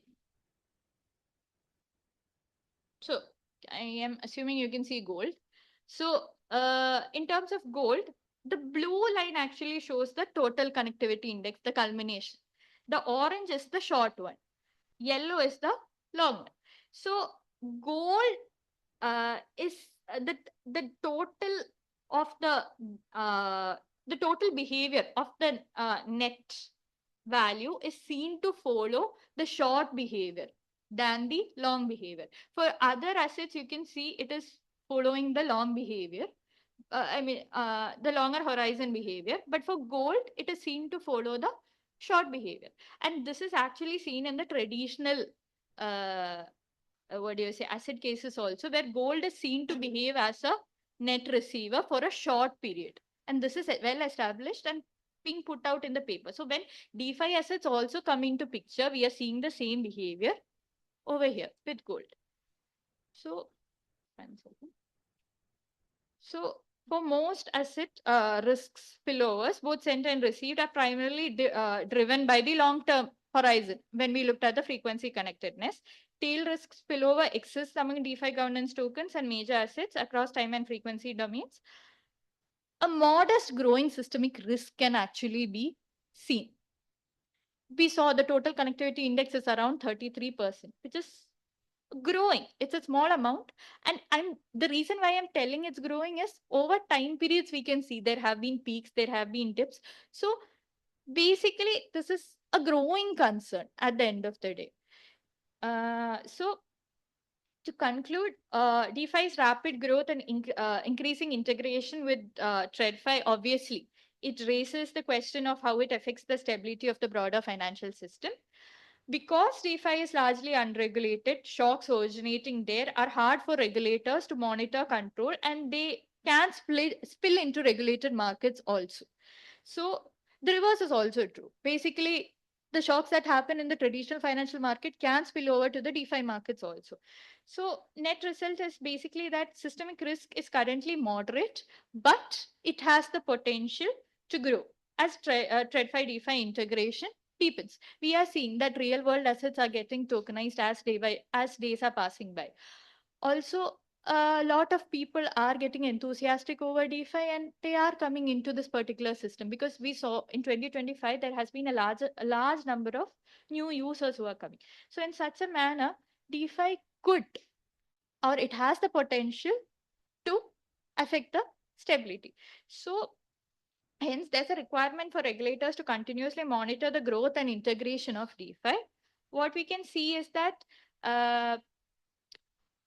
So I am assuming you can see gold. So in terms of gold, the blue line actually shows the total connectivity index, the culmination. The orange is the short one. Yellow is the long one. So gold is the total of the total behavior of the net value is seen to follow the short behavior than the long behavior. For other assets, you can see it is following the long behavior. The longer horizon behavior. But for gold, it is seen to follow the short behavior. And this is actually seen in the traditional, asset cases also, where gold is seen to behave as a net receiver for a short period. And this is well established and being put out in the paper. So when DeFi assets also come into picture, we are seeing the same behavior over here with gold. So, 1 second. So for most asset risks spillovers, both sent and received are primarily driven by the long-term horizon. When we looked at the frequency connectedness, tail risk spillover exists among DeFi governance tokens and major assets across time and frequency domains. A modest growing systemic risk can actually be seen. We saw the total connectivity index is around 33%, which is growing. It's a small amount. And the reason why I'm telling it's growing is over time periods, we can see there have been peaks, there have been dips. So basically, this is a growing concern at the end of the day. So to conclude, DeFi's rapid growth and increasing integration with TradFi, obviously, it raises the question of how it affects the stability of the broader financial system. Because DeFi is largely unregulated, shocks originating there are hard for regulators to monitor, control, and they can spill into regulated markets also. So the reverse is also true. Basically, the shocks that happen in the traditional financial market can spill over to the DeFi markets also. So net result is basically that systemic risk is currently moderate, but it has the potential to grow as TradFi DeFi integration deepens. We are seeing that real world assets are getting tokenized as days are passing by. Also, a lot of people are getting enthusiastic over DeFi and they are coming into this particular system because we saw in 2025 there has been a large number of new users who are coming. So in such a manner, DeFi could, or it has the potential to affect the stability. So hence there's a requirement for regulators to continuously monitor the growth and integration of DeFi. What we can see is that uh,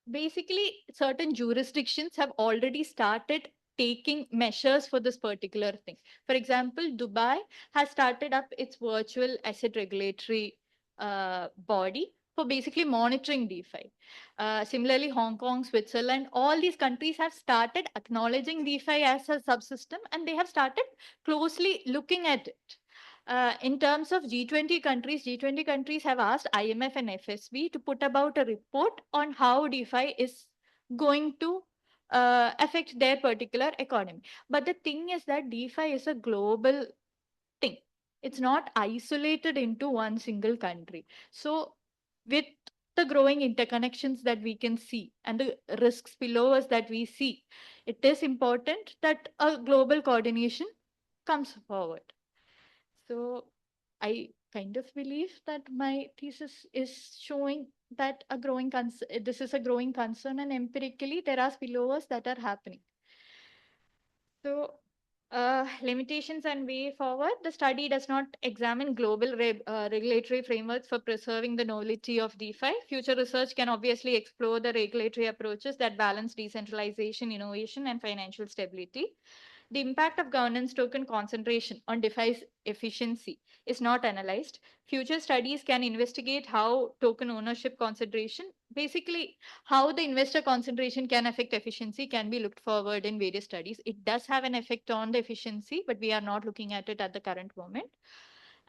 basically certain jurisdictions have already started taking measures for this particular thing. For example, Dubai has started up its virtual asset regulatory body for basically monitoring DeFi. Similarly, Hong Kong, Switzerland, all these countries have started acknowledging DeFi as a subsystem and they have started closely looking at it. In terms of G20 countries, G20 countries have asked IMF and FSB to put about a report on how DeFi is going to affect their particular economy. But the thing is that DeFi is a global thing. It's not isolated into one single country. So with the growing interconnections that we can see and the risk spillovers that we see, it is important that a global coordination comes forward. So I kind of believe that my thesis is showing that this is a growing concern and empirically there are spillovers that are happening. So limitations and way forward, the study does not examine global regulatory frameworks for preserving the nullity of DeFi. Future research can obviously explore the regulatory approaches that balance decentralization, innovation, and financial stability. The impact of governance token concentration on DeFi's efficiency is not analyzed. Future studies can investigate how token ownership concentration, basically how the investor concentration can affect efficiency, can be looked forward in various studies. It does have an effect on the efficiency, but we are not looking at it at the current moment.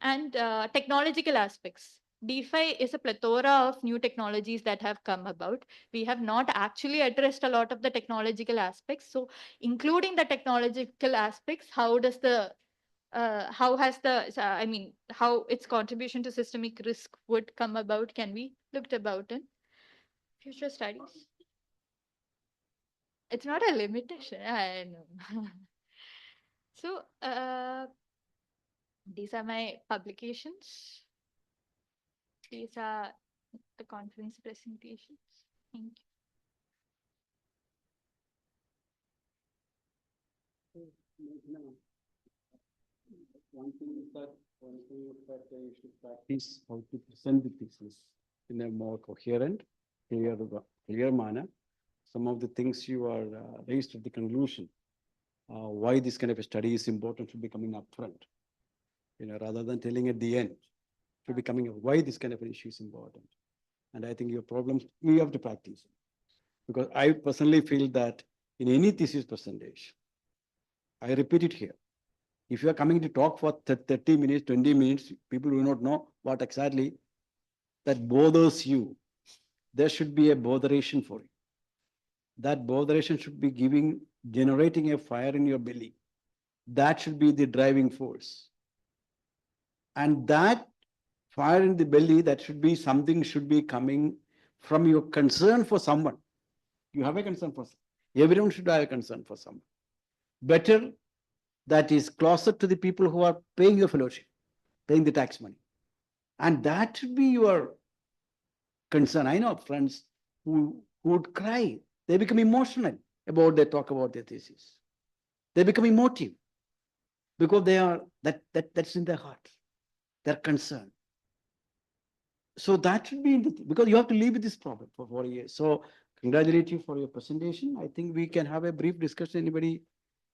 And technological aspects. DeFi is a plethora of new technologies that have come about. We have not actually addressed a lot of the technological aspects. So, including the technological aspects, how has how its contribution to systemic risk would come about can be looked about in future studies. It's not a limitation, I know. So, these are my publications. These are the conference presentations. Thank No. One thing is that you should practice how to present the thesis in a more coherent, clear manner. Some of the things you are raised at the conclusion, why this kind of a study is important should be coming upfront, rather than telling at the end, should be coming up why this kind of an issue is important. And I think your problems, we have to practice. Because I personally feel that in any thesis presentation, I repeat it here. If you are coming to talk for 30 minutes, 20 minutes, people will not know what exactly that bothers you. There should be a botheration for you. That botheration should be generating a fire in your belly. That should be the driving force. And that fire in the belly, that should be coming from your concern for someone. You have a concern for someone. Everyone should have a concern for someone. Better that is closer to the people who are paying your fellowship, paying the tax money. And that should be your concern. I know, friends, who would cry. They become emotional about they talk about their thesis. They become emotive because they are that's in their heart. They're concerned. So that should be in the because you have to live with this problem for 4 years. So congratulate you for your presentation. I think we can have a brief discussion. Anybody,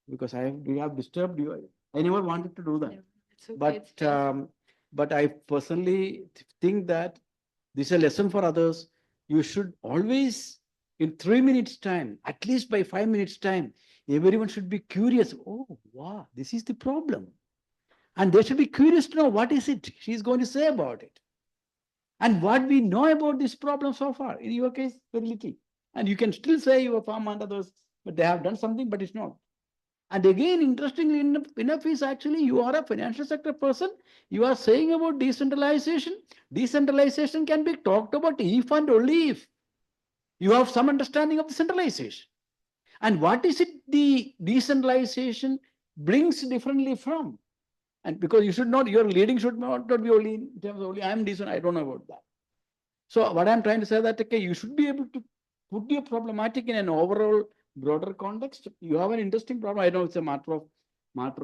because we have disturbed you. I never wanted to do that. No, it's okay, it's But I personally think that this is a lesson for others. You should always, in 3 minutes time, at least by 5 minutes time, everyone should be curious. Oh, wow, this is the problem. And they should be curious to know what is it she's going to say about it. And what we know about this problem so far, in your case, very little. And you can still say you are farm and others, but they have done something, but it's not. And again, interestingly enough is actually you are a financial sector person. You are saying about decentralization. Decentralization can be talked about if and only if you have some understanding of the centralization. And what is it the decentralization brings differently from? And because you should not, your leading should not be only in terms of only I am decent, I don't know about that. So what I'm trying to say that okay, you should be able to put your problematic in an overall broader context. You have an interesting problem. I know it's a matter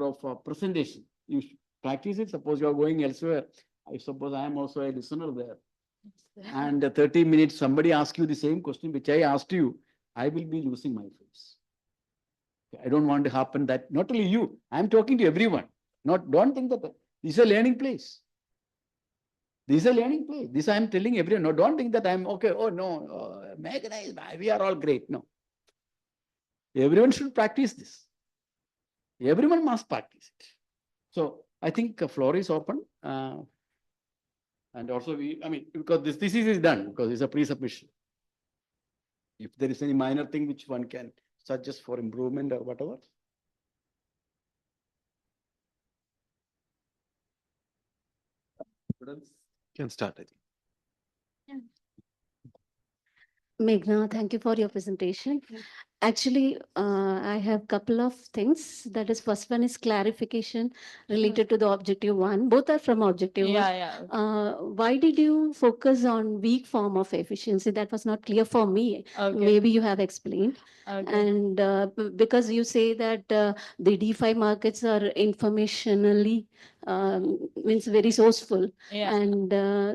of presentation. You should practice it. Suppose you are going elsewhere. I suppose I am also a listener there. And 30 minutes, somebody asks you the same question which I asked you, I will be losing my face. I don't want to happen that not only you, I'm talking to everyone. Don't think that this is a learning place. This is a learning place. This I am telling everyone. No, don't think that I'm okay. Oh no, Meghna is bad. We are all great. No. Everyone should practice this. Everyone must practice it. So I think the floor is open. And also because this thesis is done because it's a pre-submission. If there is any minor thing which one can suggest for improvement or whatever. Can start, I think. Meghna, thank you for your presentation. Actually, I have a couple of things. That is, first one is clarification related to the objective one. Both are from objective one. Yeah. Why did you focus on weak form of efficiency? That was not clear for me. Okay. Maybe you have explained. Okay. And because you say that the DeFi markets are informationally means very sourceful. Yeah. And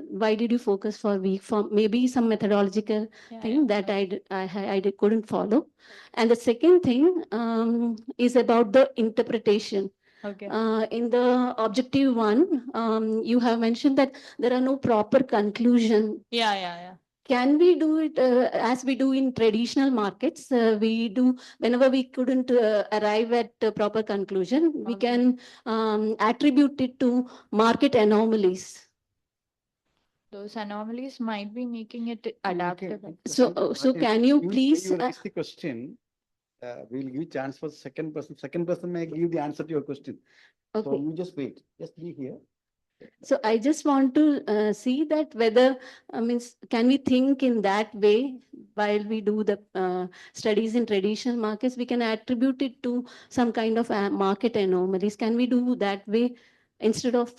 why did you focus for weak form? Maybe some methodological thing that I couldn't follow. And the second thing is about the interpretation. Okay. In the objective one, you have mentioned that there are no proper conclusion. Yeah. Can we do it as we do in traditional markets? We do whenever we couldn't arrive at a proper conclusion, we can attribute it to market anomalies. Those anomalies might be making it adaptable. So can you please? You raise the question. We'll give chance for second person. Second person may give the answer to your question. Okay. So you just wait. Just be here. So I just want to see that whether can we think in that way while we do the studies in traditional markets, we can attribute it to some kind of market anomalies. Can we do that way instead of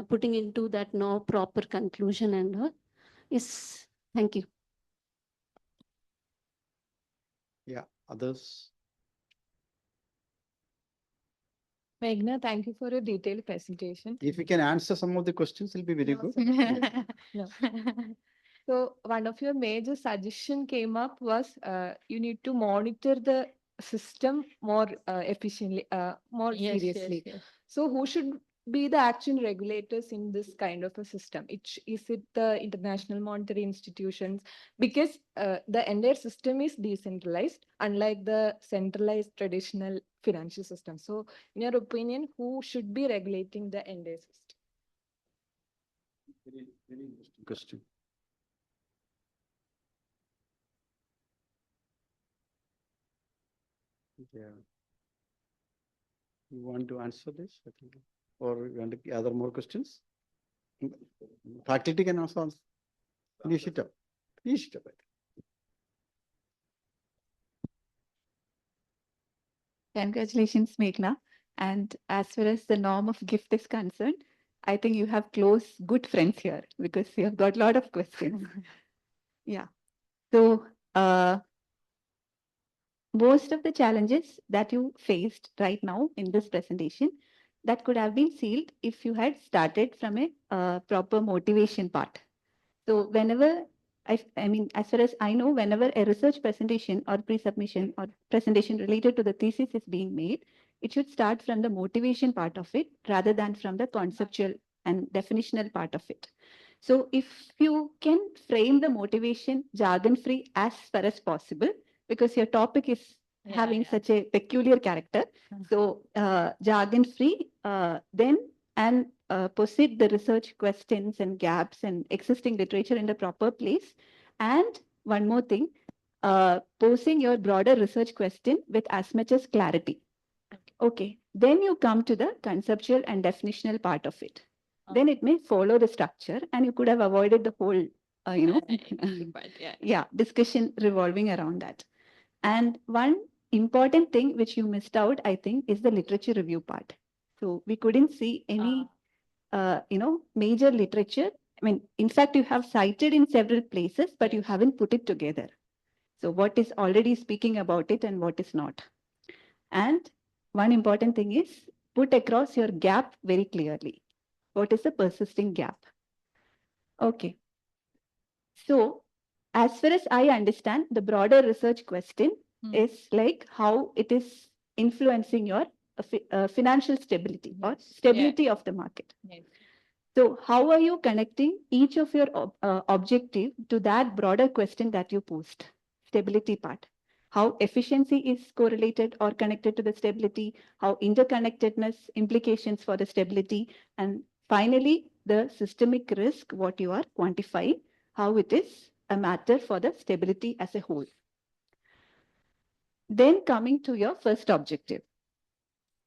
putting into that no proper conclusion and all? Yes, thank you. Yeah, others. Meghna, thank you for a detailed presentation. If you can answer some of the questions, it'll be very good. No. So one of your major suggestion came up was you need to monitor the system more efficiently, more Yes, seriously. yes. So who should be the actual regulators in this kind of a system? Is it the international monetary institutions? Because the entire system is decentralized, unlike the centralized traditional financial system. So in your opinion, who should be regulating the entire system? Very interesting question. Yeah. You want to answer this? I think. Or you want to other more questions? Faculty can also answer. Finish it up. Congratulations, Meghna. And as far as the norm of gift is concerned, I think you have close, good friends here because you have got a lot of questions. Yeah. So most of the challenges that you faced right now in this presentation that could have been sealed if you had started from a proper motivation part. So whenever, I mean, as far as I know, whenever a research presentation or pre-submission or presentation related to the thesis is being made, it should start from the motivation part of it rather than from the conceptual and definitional part of it. So if you can frame the motivation jargon-free as far as possible, because your topic is having such a peculiar character, so jargon-free, then and proceed the research questions and gaps and existing literature in the proper place. And one more thing, posing your broader research question with as much as clarity. Okay, then you come to the conceptual and definitional part of it. Then it may follow the structure and you could have avoided the whole, discussion revolving around that. And one important thing which you missed out, I think, is the literature review part. So we couldn't see any major literature. I mean, in fact, you have cited in several places, but you haven't put it together. So what is already speaking about it and what is not. And one important thing is put across your gap very clearly. What is the persisting gap? Okay. So as far as I understand, the broader research question is like how it is influencing your financial stability or stability of the market. Yes. So how are you connecting each of your objective to that broader question that you posed, stability part? How efficiency is correlated or connected to the stability, how interconnectedness implications for the stability, and finally, the systemic risk, what you are quantifying, how it is a matter for the stability as a whole. Then coming to your first objective.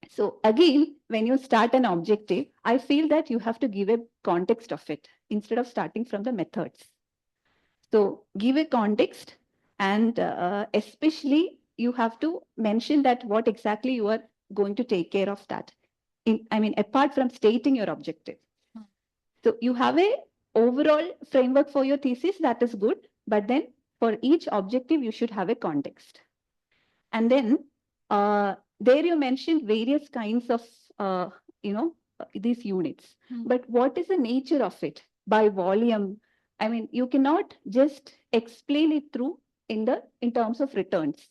So again, when you start an objective, I feel that you have to give a context of it instead of starting from the methods. So give a context and especially you have to mention that what exactly you are going to take care of that. Apart from stating your objective. So you have a overall framework for your thesis, that is good. But then for each objective, you should have a context. And then there you mentioned various kinds of, these units. But what is the nature of it by volume? I mean, you cannot just explain it through in terms of returns.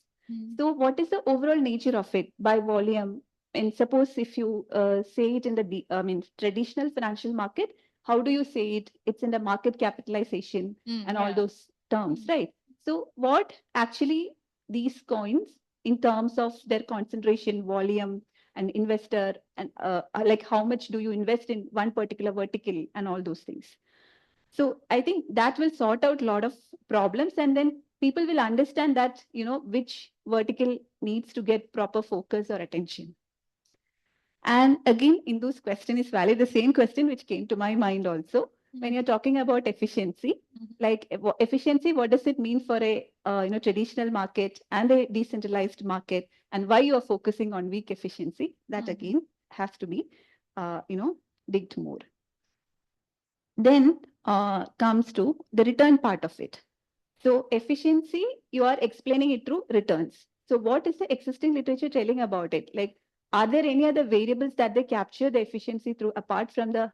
So what is the overall nature of it by volume? And suppose if you say it in the traditional financial market, how do you say it? It's in the market capitalization and all those terms, right? So what actually these coins in terms of their concentration, volume, and investor, and like how much do you invest in one particular vertical and all those things. So I think that will sort out a lot of problems, and then people will understand that, which vertical needs to get proper focus or attention. And again, Indu's question is valid, the same question which came to my mind also. When you're talking about efficiency, like efficiency, what does it mean for a traditional market and a decentralized market, and why you are focusing on weak efficiency? That again has to be, digged more. Then comes to the return part of it. So efficiency, you are explaining it through returns. So what is the existing literature telling about it? Like, are there any other variables that they capture the efficiency through apart from the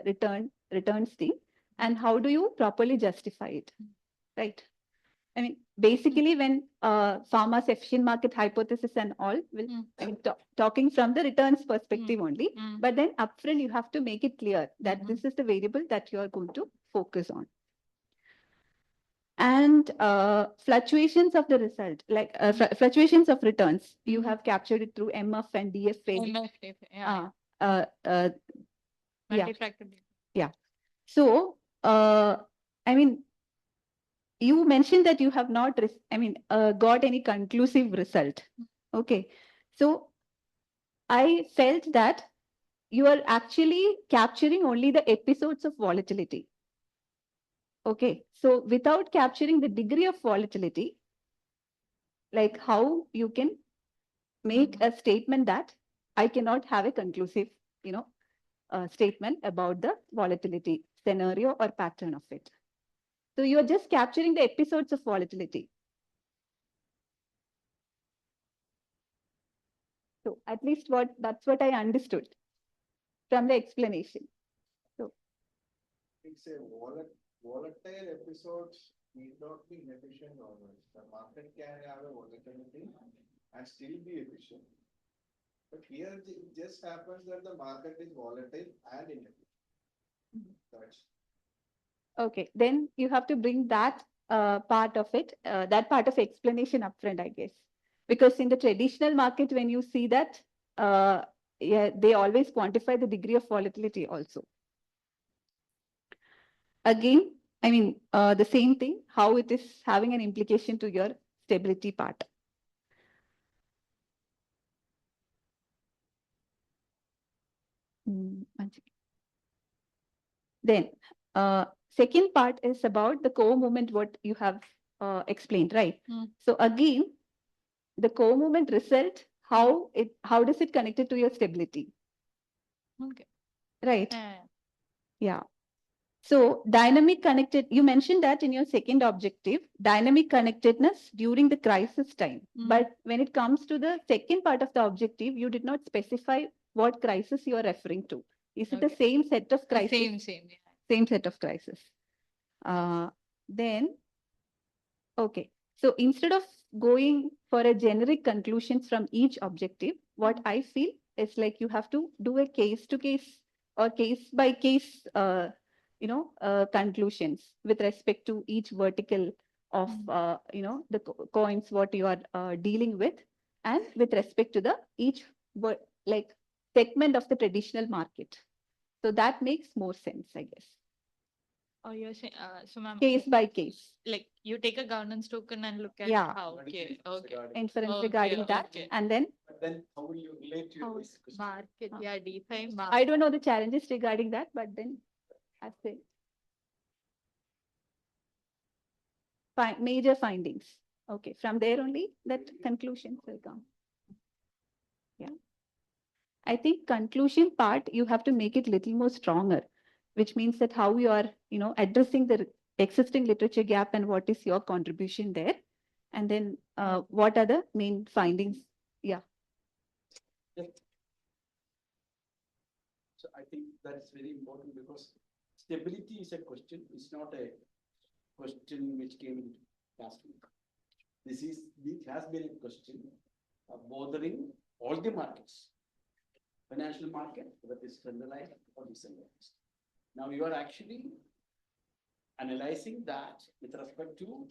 returns thing? And how do you properly justify it? Right. I mean, basically, when pharma's efficient market hypothesis and all, talking from the returns perspective only, but then upfront you have to make it clear that this is the variable that you are going to focus on. And fluctuations of the result, like fluctuations of returns, you have captured it through MF and DF. So, you mentioned that you have not, got any conclusive result. Okay. So I felt that you are actually capturing only the episodes of volatility. Okay. So without capturing the degree of volatility, like how you can make a statement that I cannot have a conclusive, statement about the volatility scenario or pattern of it. So you are just capturing the episodes of volatility. So at least that's what I understood from the explanation. So It's a volatile episodes need not be inefficient always. The market can have a volatility and still be efficient. But here it just happens that the market is volatile and inefficient. That's okay, then you have to bring that part of it, that part of explanation upfront, I guess. Because in the traditional market, when you see that, yeah, they always quantify the degree of volatility also. Again, I mean, the same thing, how it is having an implication to your stability part. One second. Then, second part is about the core movement, what you have explained, right? So again, the core movement result, how does it connect it to your stability? Okay. Right. Yeah. So dynamic connected, you mentioned that in your second objective, dynamic connectedness during the crisis time. But when it comes to the second part of the objective, you did not specify what crisis you are referring to. Is it the same set of crises? Same. Yeah. Same set of crisis. Then, okay. So instead of going for a generic conclusions from each objective, what I feel is like you have to do a case to case or case by case, conclusions with respect to each vertical of, the coins what you are dealing with, and with respect to the each like segment of the traditional market. So that makes more sense, I guess. Oh, you're saying, so ma'am, Case by case. like you take a governance token and look at Yeah. how, okay. Inference Okay, regarding that. okay. And then But then how will you relate to your risk? market, yeah, DeFi market. I don't know the challenges regarding that, but then I say major findings. Okay, from there only that conclusions will come. Yeah. I think conclusion part, you have to make it little more stronger, which means that how you are, addressing the existing literature gap and what is your contribution there. And then what are the main findings? Yeah. So I think that's very important because stability is a question. It's not a question which came in last week. This has been a question bothering all the markets, financial market, whether it's centralized or decentralized. Now you are actually analyzing that with respect to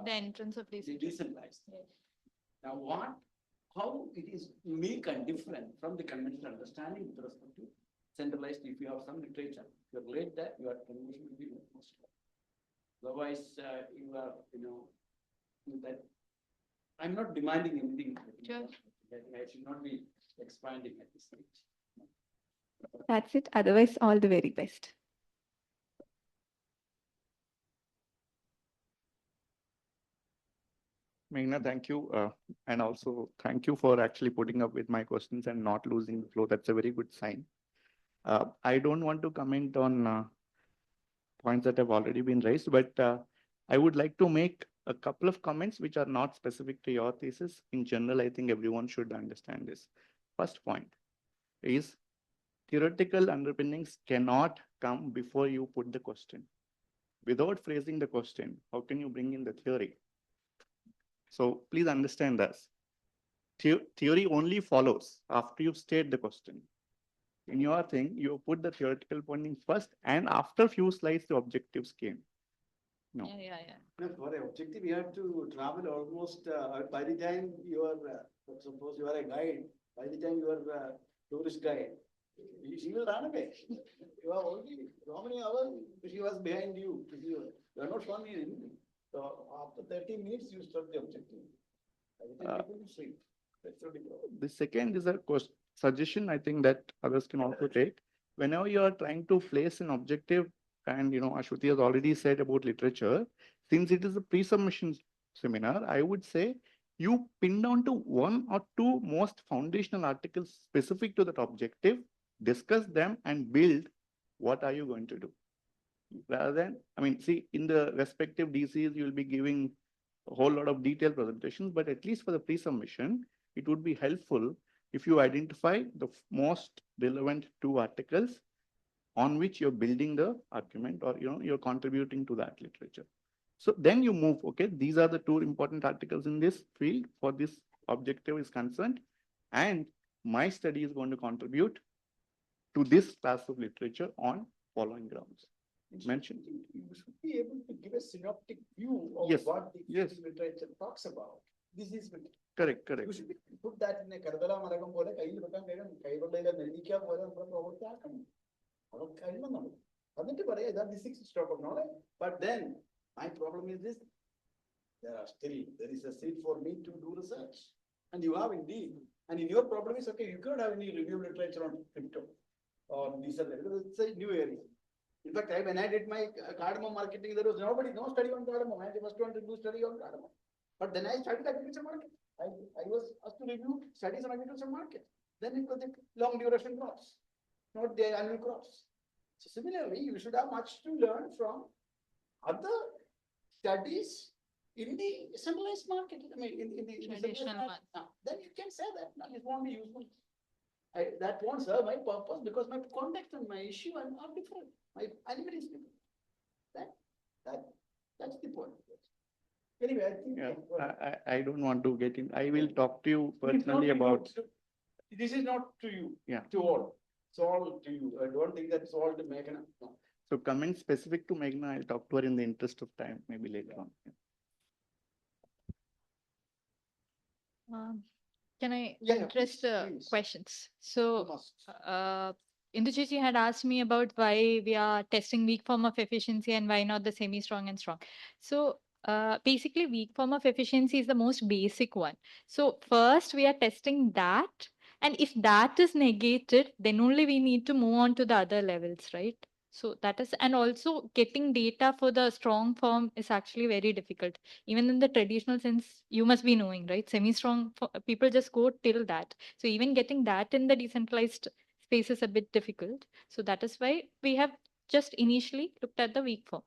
the entrance of the decentralized. decentralized. Now how it is unique and different from the conventional understanding with respect to centralized. If you have some literature, you relate that, your conclusion will be most strong. Otherwise, you are, that I'm not demanding anything. Sure. I should not be expanding at this stage. That's it. Otherwise, all the very best. Meghna, thank you. And also thank you for actually putting up with my questions and not losing the flow. That's a very good sign. I don't want to comment on points that have already been raised, but I would like to make a couple of comments which are not specific to your thesis. In general, I think everyone should understand this. First point is theoretical underpinnings cannot come before you put the question. Without phrasing the question, how can you bring in the theory? So please understand this. Theory only follows after you state the question. In your thing, you put the theoretical pointing first, and after few slides, the objectives came. No. Yeah. No, for the objective, you have to travel almost, by the time you are, suppose you are a guide, by the time you are a tourist guide, she will run away. You are only, how many hours she was behind you? You are not showing me anything. So after 30 minutes, you start the objective. The second is a suggestion I think that others can also take. Whenever you are trying to place an objective, and Ashwati has already said about literature, since it is a pre-submission seminar, I would say you pin down to one or two most foundational articles specific to that objective, discuss them and build what are you going to do. Rather than, see, in the respective DCs, you'll be giving a whole lot of detailed presentations, but at least for the pre-submission, it would be helpful if you identify the most relevant 2 articles on which you're building the argument, or you're contributing to that literature. So then you move, okay, these are the 2 important articles in this field for this objective is concerned, and my study is going to contribute to this class of literature on following grounds. Mentioned. You should be able to give a synoptic view of Yes, what the yes. literature talks about. This is Correct, correct. You should put that in a Kardala Maragam pole, Kail Bakan, Kaivala, Nelika, that is 6 stroke of knowledge. But then my problem is this: there is a seat for me to do research, and you have indeed. And in your problem is okay, you cannot have any review literature on crypto or these are it's a new area. In fact, when I did my cardamom marketing, there was no study on cardamom. I was trying to do study on cardamom. But then I started agriculture market. I was asked to review studies on agriculture market. Then it was the long duration crops, not the annual crops. So similarly, you should have much to learn from other studies in the centralized market. I mean, in the Traditional market. Then you can say that it won't be useful. That won't serve my purpose because my context and my issue are different. My animal is different. That's the point. Anyway, I think I don't want to get in. I will talk to you personally about. This is not to you. Yeah. To all. It's all to you. I don't think that's all to Meghna. No. So coming specific to Meghna, I'll talk to her in the interest of time, maybe later on. Can I Yeah, address the please. questions? So, Induji had asked me about why we are testing weak form of efficiency and why not the semi-strong and strong. So, basically, weak form of efficiency is the most basic one. So, first we are testing that, and if that is negated, then only we need to move on to the other levels, right? So that is, and also getting data for the strong form is actually very difficult. Even in the traditional sense, you must be knowing, right? Semi-strong people just go till that. So even getting that in the decentralized space is a bit difficult. So that is why we have just initially looked at the weak form.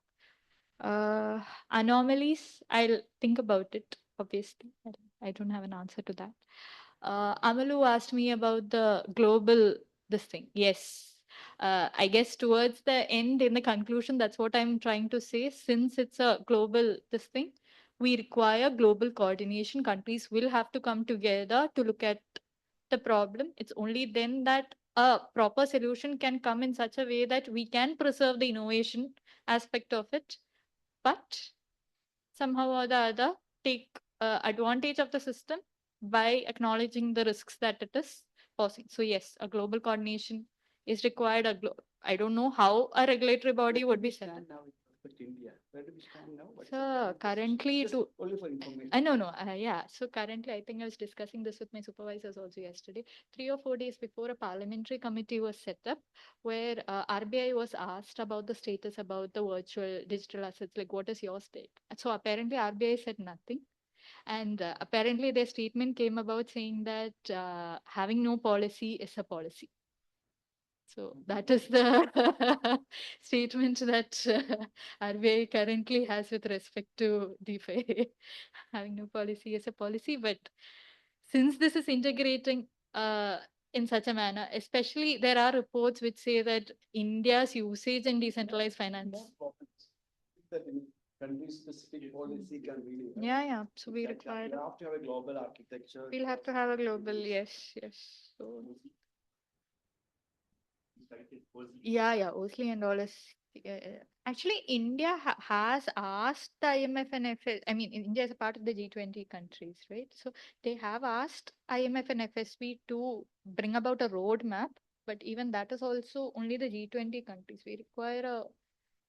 Anomalies, I'll think about it, obviously. I don't have an answer to that. Amalu asked me about the global this thing. Yes. I guess towards the end, in the conclusion, that's what I'm trying to say. Since it's a global this thing, we require global coordination. Countries will have to come together to look at the problem. It's only then that a proper solution can come in such a way that we can preserve the innovation aspect of it, but somehow or the other take advantage of the system by acknowledging the risks that it is posing. So yes, a global coordination is required. I don't know how a regulatory body would be set up. India. Where do we stand now? So currently Just only for information. no. Yeah. So currently, I think I was discussing this with my supervisors also yesterday. 3 or 4 days before, a parliamentary committee was set up where RBI was asked about the status about the virtual digital assets. Like, what is your state? So apparently, RBI said nothing. And apparently, their statement came about saying that having no policy is a policy. So that is the statement that RBI currently has with respect to DeFi. Having no policy is a policy, but since this is integrating in such a manner, especially there are reports which say that India's usage in decentralized finance. Country-specific policy can really help. Yeah. So we require. You have to have a global architecture. We'll have to have a global, yes. So. Yeah, OSLI and all is. Actually, India has asked the IMF and FS. I mean, India is a part of the G20 countries, right? So they have asked IMF and FSB to bring about a roadmap, but even that is also only the G20 countries. We require a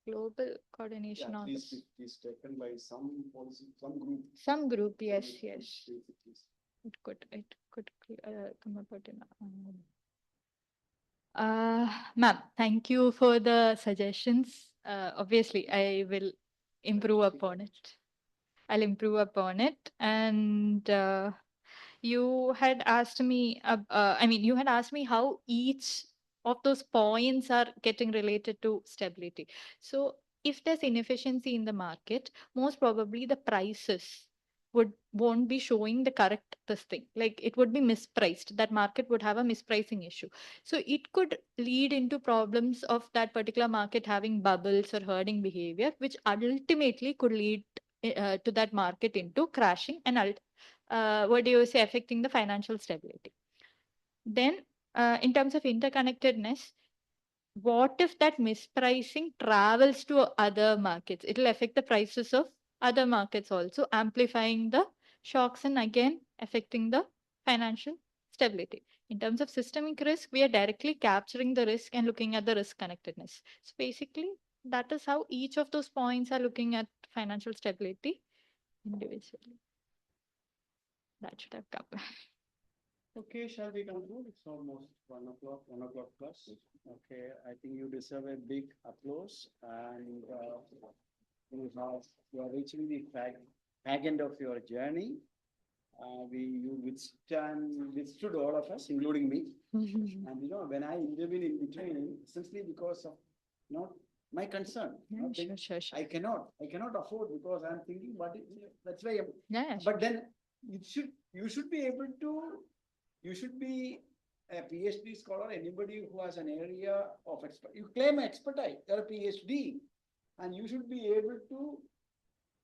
global coordination on this. Is taken by some policy, some group. Some group, yes. It could come about in. Ma'am, thank you for the suggestions. Obviously, I will improve upon it. I'll improve upon it. And you had asked me, you had asked me how each of those points are getting related to stability. So if there's inefficiency in the market, most probably the prices won't be showing the correct this thing. Like it would be mispriced. That market would have a mispricing issue. So it could lead into problems of that particular market having bubbles or herding behavior, which ultimately could lead to that market into crashing and what do you say, affecting the financial stability. Then, in terms of interconnectedness, what if that mispricing travels to other markets? It will affect the prices of other markets also, amplifying the shocks and again affecting the financial stability. In terms of systemic risk, we are directly capturing the risk and looking at the risk connectedness. So basically, that is how each of those points are looking at financial stability individually. That should have come. Okay, shall we conclude? It's almost 1 o'clock plus. Okay, I think you deserve a big applause and you are reaching the fag end of your journey. You withstood all of us, including me. And when I intervene in between, simply because of not my concern. Sure. I cannot afford because I'm thinking, that's why. Yeah, but then you should be able to. You should be a PhD scholar, anybody who has an area of expertise. You claim expertise, you're a PhD, and you should be able to,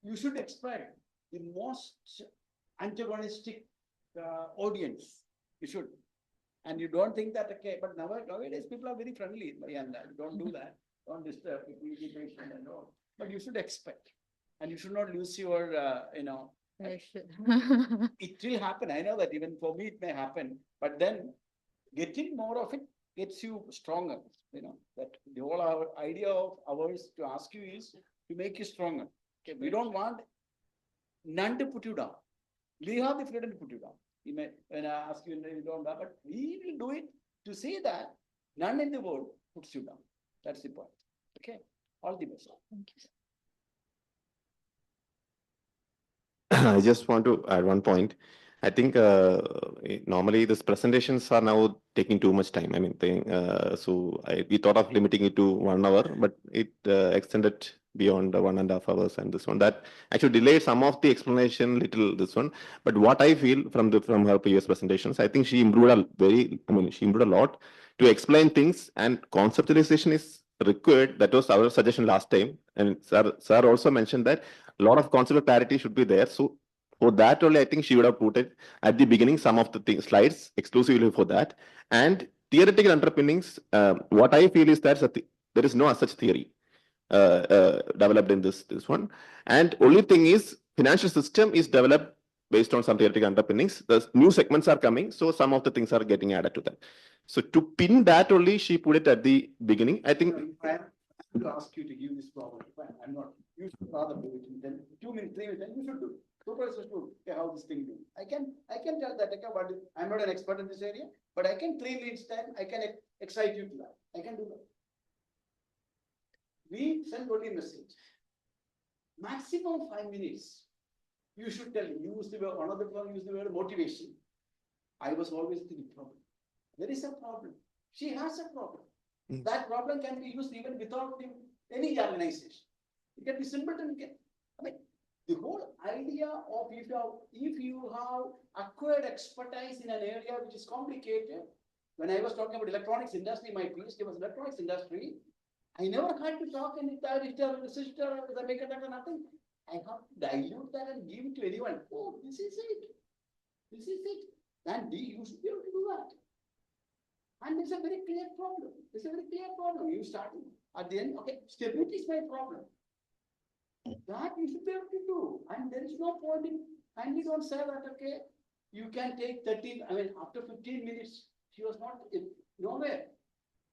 you should expect the most antagonistic audience. You should. And you don't think that, okay, but nowadays people are very friendly, and don't do that. Don't disturb, be patient and all. But you should expect. And you should not lose your, it will happen. I know that even for me it may happen, but then getting more of it gets you stronger. That the whole our idea of ours to ask you is to make you stronger. Okay, we don't want none to put you down. We have the freedom to put you down. You may, when I ask you, you don't have, but we will do it to say that none in the world puts you down. That's the point. Okay, all the best. Thank you. I just want to add one point. I think normally these presentations are now taking too much time. I mean, we thought of limiting it to 1 hour, but it extended beyond 1.5 hours, and this one that actually delayed some of the explanation little. This one, but what I feel from her previous presentations, I think she improved a lot to explain things, and conceptualization is required. That was our suggestion last time, and sir also mentioned that a lot of conceptual clarity should be there. So for that only, I think she would have put it at the beginning, some of the slides exclusively for that. And theoretical underpinnings, what I feel is that there is no such theory developed in this one. And only thing is, financial system is developed based on some theoretical underpinnings. The new segments are coming, so some of the things are getting added to that. So to pin that only, she put it at the beginning. I think. To ask you to give this problem. I'm not. You should rather do it. Then 2 minutes, 3 minutes, then you should do. Supervisors do. Okay, how this thing do? I can tell that. Okay, I'm not an expert in this area, but I can 3 minutes time. I can excite you to that. I can do that. We send only a message. Maximum 5 minutes. You should tell. Use the word. One of the problem use the word motivation. I was always thinking problem. There is a problem. She has a problem. That problem can be used even without any organization. It can be simple and the whole idea of if you have acquired expertise in an area which is complicated. When I was talking about electronics industry, my PhD was electronics industry. I never had to talk in the resistor, the semiconductor, nothing. I have to dilute that and give it to anyone. Oh, this is it. This is it. And you should be able to do that. And it's a very clear problem. It's a very clear problem. You start at the end, okay, stability is my problem. That you should be able to do. And there is no point in, and we don't say that, okay, you can take 13, after 15 minutes, she was not nowhere.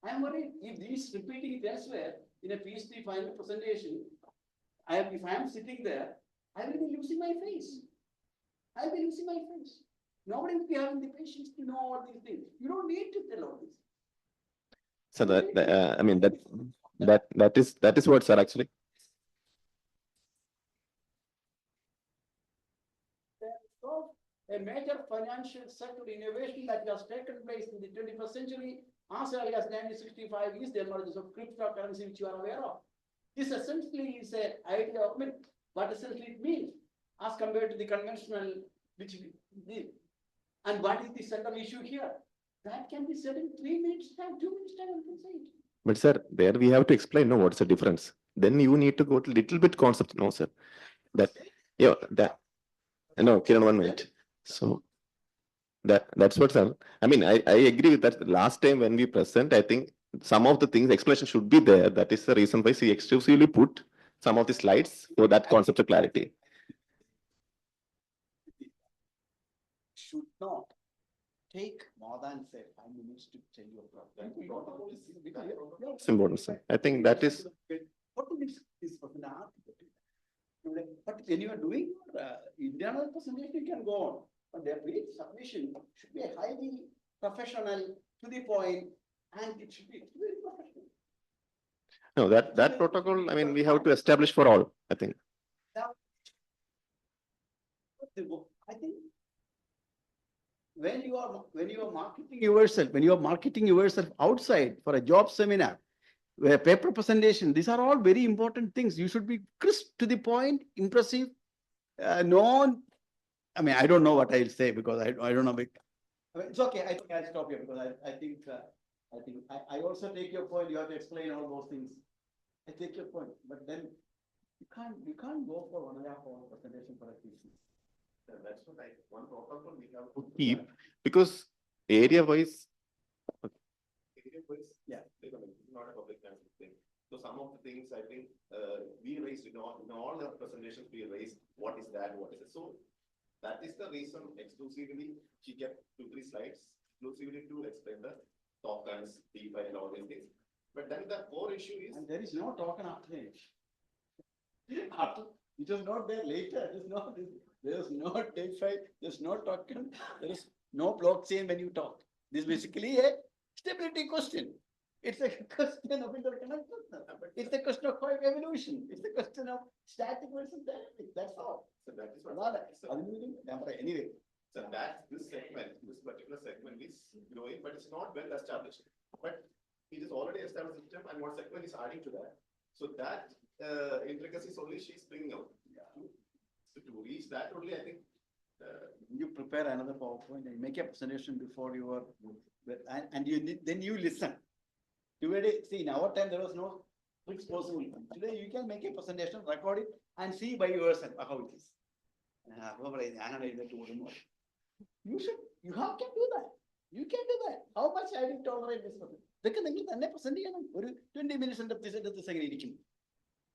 I am worried if this repeating it elsewhere in a PhD final presentation, if I am sitting there, I will be losing my face. I will be losing my face. Nobody will be having the patience to know all these things. You don't need to tell all this. So that is what, sir, actually. So a major financial sector innovation that has taken place in the 21st century as early as 1965 is the emergence of cryptocurrency, which you are aware of. This essentially is an idea of what essentially it means. as compared to the conventional which we did. And what is the central issue here? That can be said in 3 minutes time, 2 minutes time, you can say it. But sir, there we have to explain, no, what's the difference. Then you need to go to little bit concept, no, sir. That, yeah, that, no, Kiran, 1 minute. So that's what, sir. I mean, I agree with that. Last time when we present, I think some of the things, explanation should be there. That is the reason why she exclusively put some of the slides for that concept of clarity. Should not take more than say 5 minutes to tell your problem. It's important, sir. I think that is. 40 minutes is for the article. But when you are doing internal presentation, you can go on. But their submission should be highly professional, to the point, and it should be very professional. No, that protocol, I mean, we have to establish for all, I think. Now, I think when you are marketing yourself outside for a job seminar, where paper presentation, these are all very important things. You should be crisp, to the point, impressive, I mean, I don't know what I'll say because I don't know. I mean, it's okay. I think I'll stop here because I also take your point. You have to explain all those things. I take your point, but then you can't go for 1.5 hour presentation for a thesis. That's what one protocol we have to keep, because area-wise. Yeah, it's not a public transit thing. So some of the things I think we raised in all the presentations we raised. What is that? What is it? So that is the reason exclusively she kept 2-3 slides exclusively to explain the tokens, DeFi, and all these things. But then the core issue is, and there is no token after it. After it was not there later. There's no DeFi. There's no token. There is no blockchain when you talk. This is basically a stability question. It's a question of interconnectedness. It's a question of evolution. It's a question of static versus dynamic. That's all. So that is what. Anyway. So that this particular segment is growing, but it's not well established. But it is already established system, and what segment is adding to that. So that intricacies only she's bringing out. Yeah. So to reach that only, I think. You prepare another PowerPoint and make a presentation before you are, and then you listen. Today, see, in our time, there was no tricks possible. Today, you can make a presentation, record it, and see by yourself how it is. You can do that. You can do that. How much I will tolerate this person? They can present 20 minutes and the second.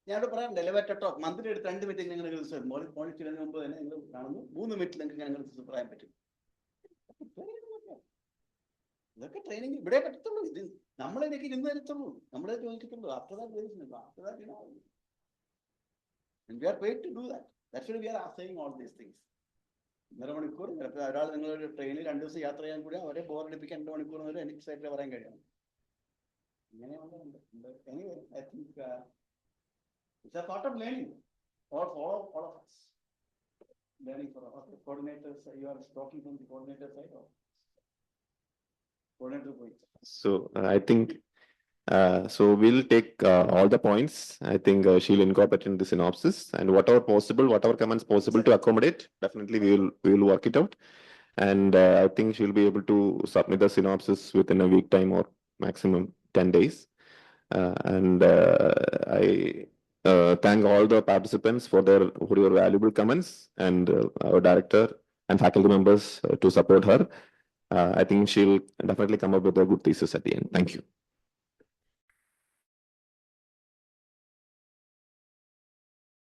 Yeah, the elevator talk, monthly 2 meetings, more point 3 minutes. Look at training, but after that, and we are paid to do that. That's why we are saying all these things. Anyway, I think it's a part of learning for all of us. Learning for all the coordinators. You are talking from the coordinator side or coordinator point? So I think so we'll take all the points. I think she'll incorporate in the synopsis, and whatever comments possible to accommodate, definitely we will work it out. And I think she'll be able to submit the synopsis within a week time or maximum 10 days. And I thank all the participants for your valuable comments, and our director and faculty members to support her. I think she'll definitely come up with a good thesis at the end. Thank you.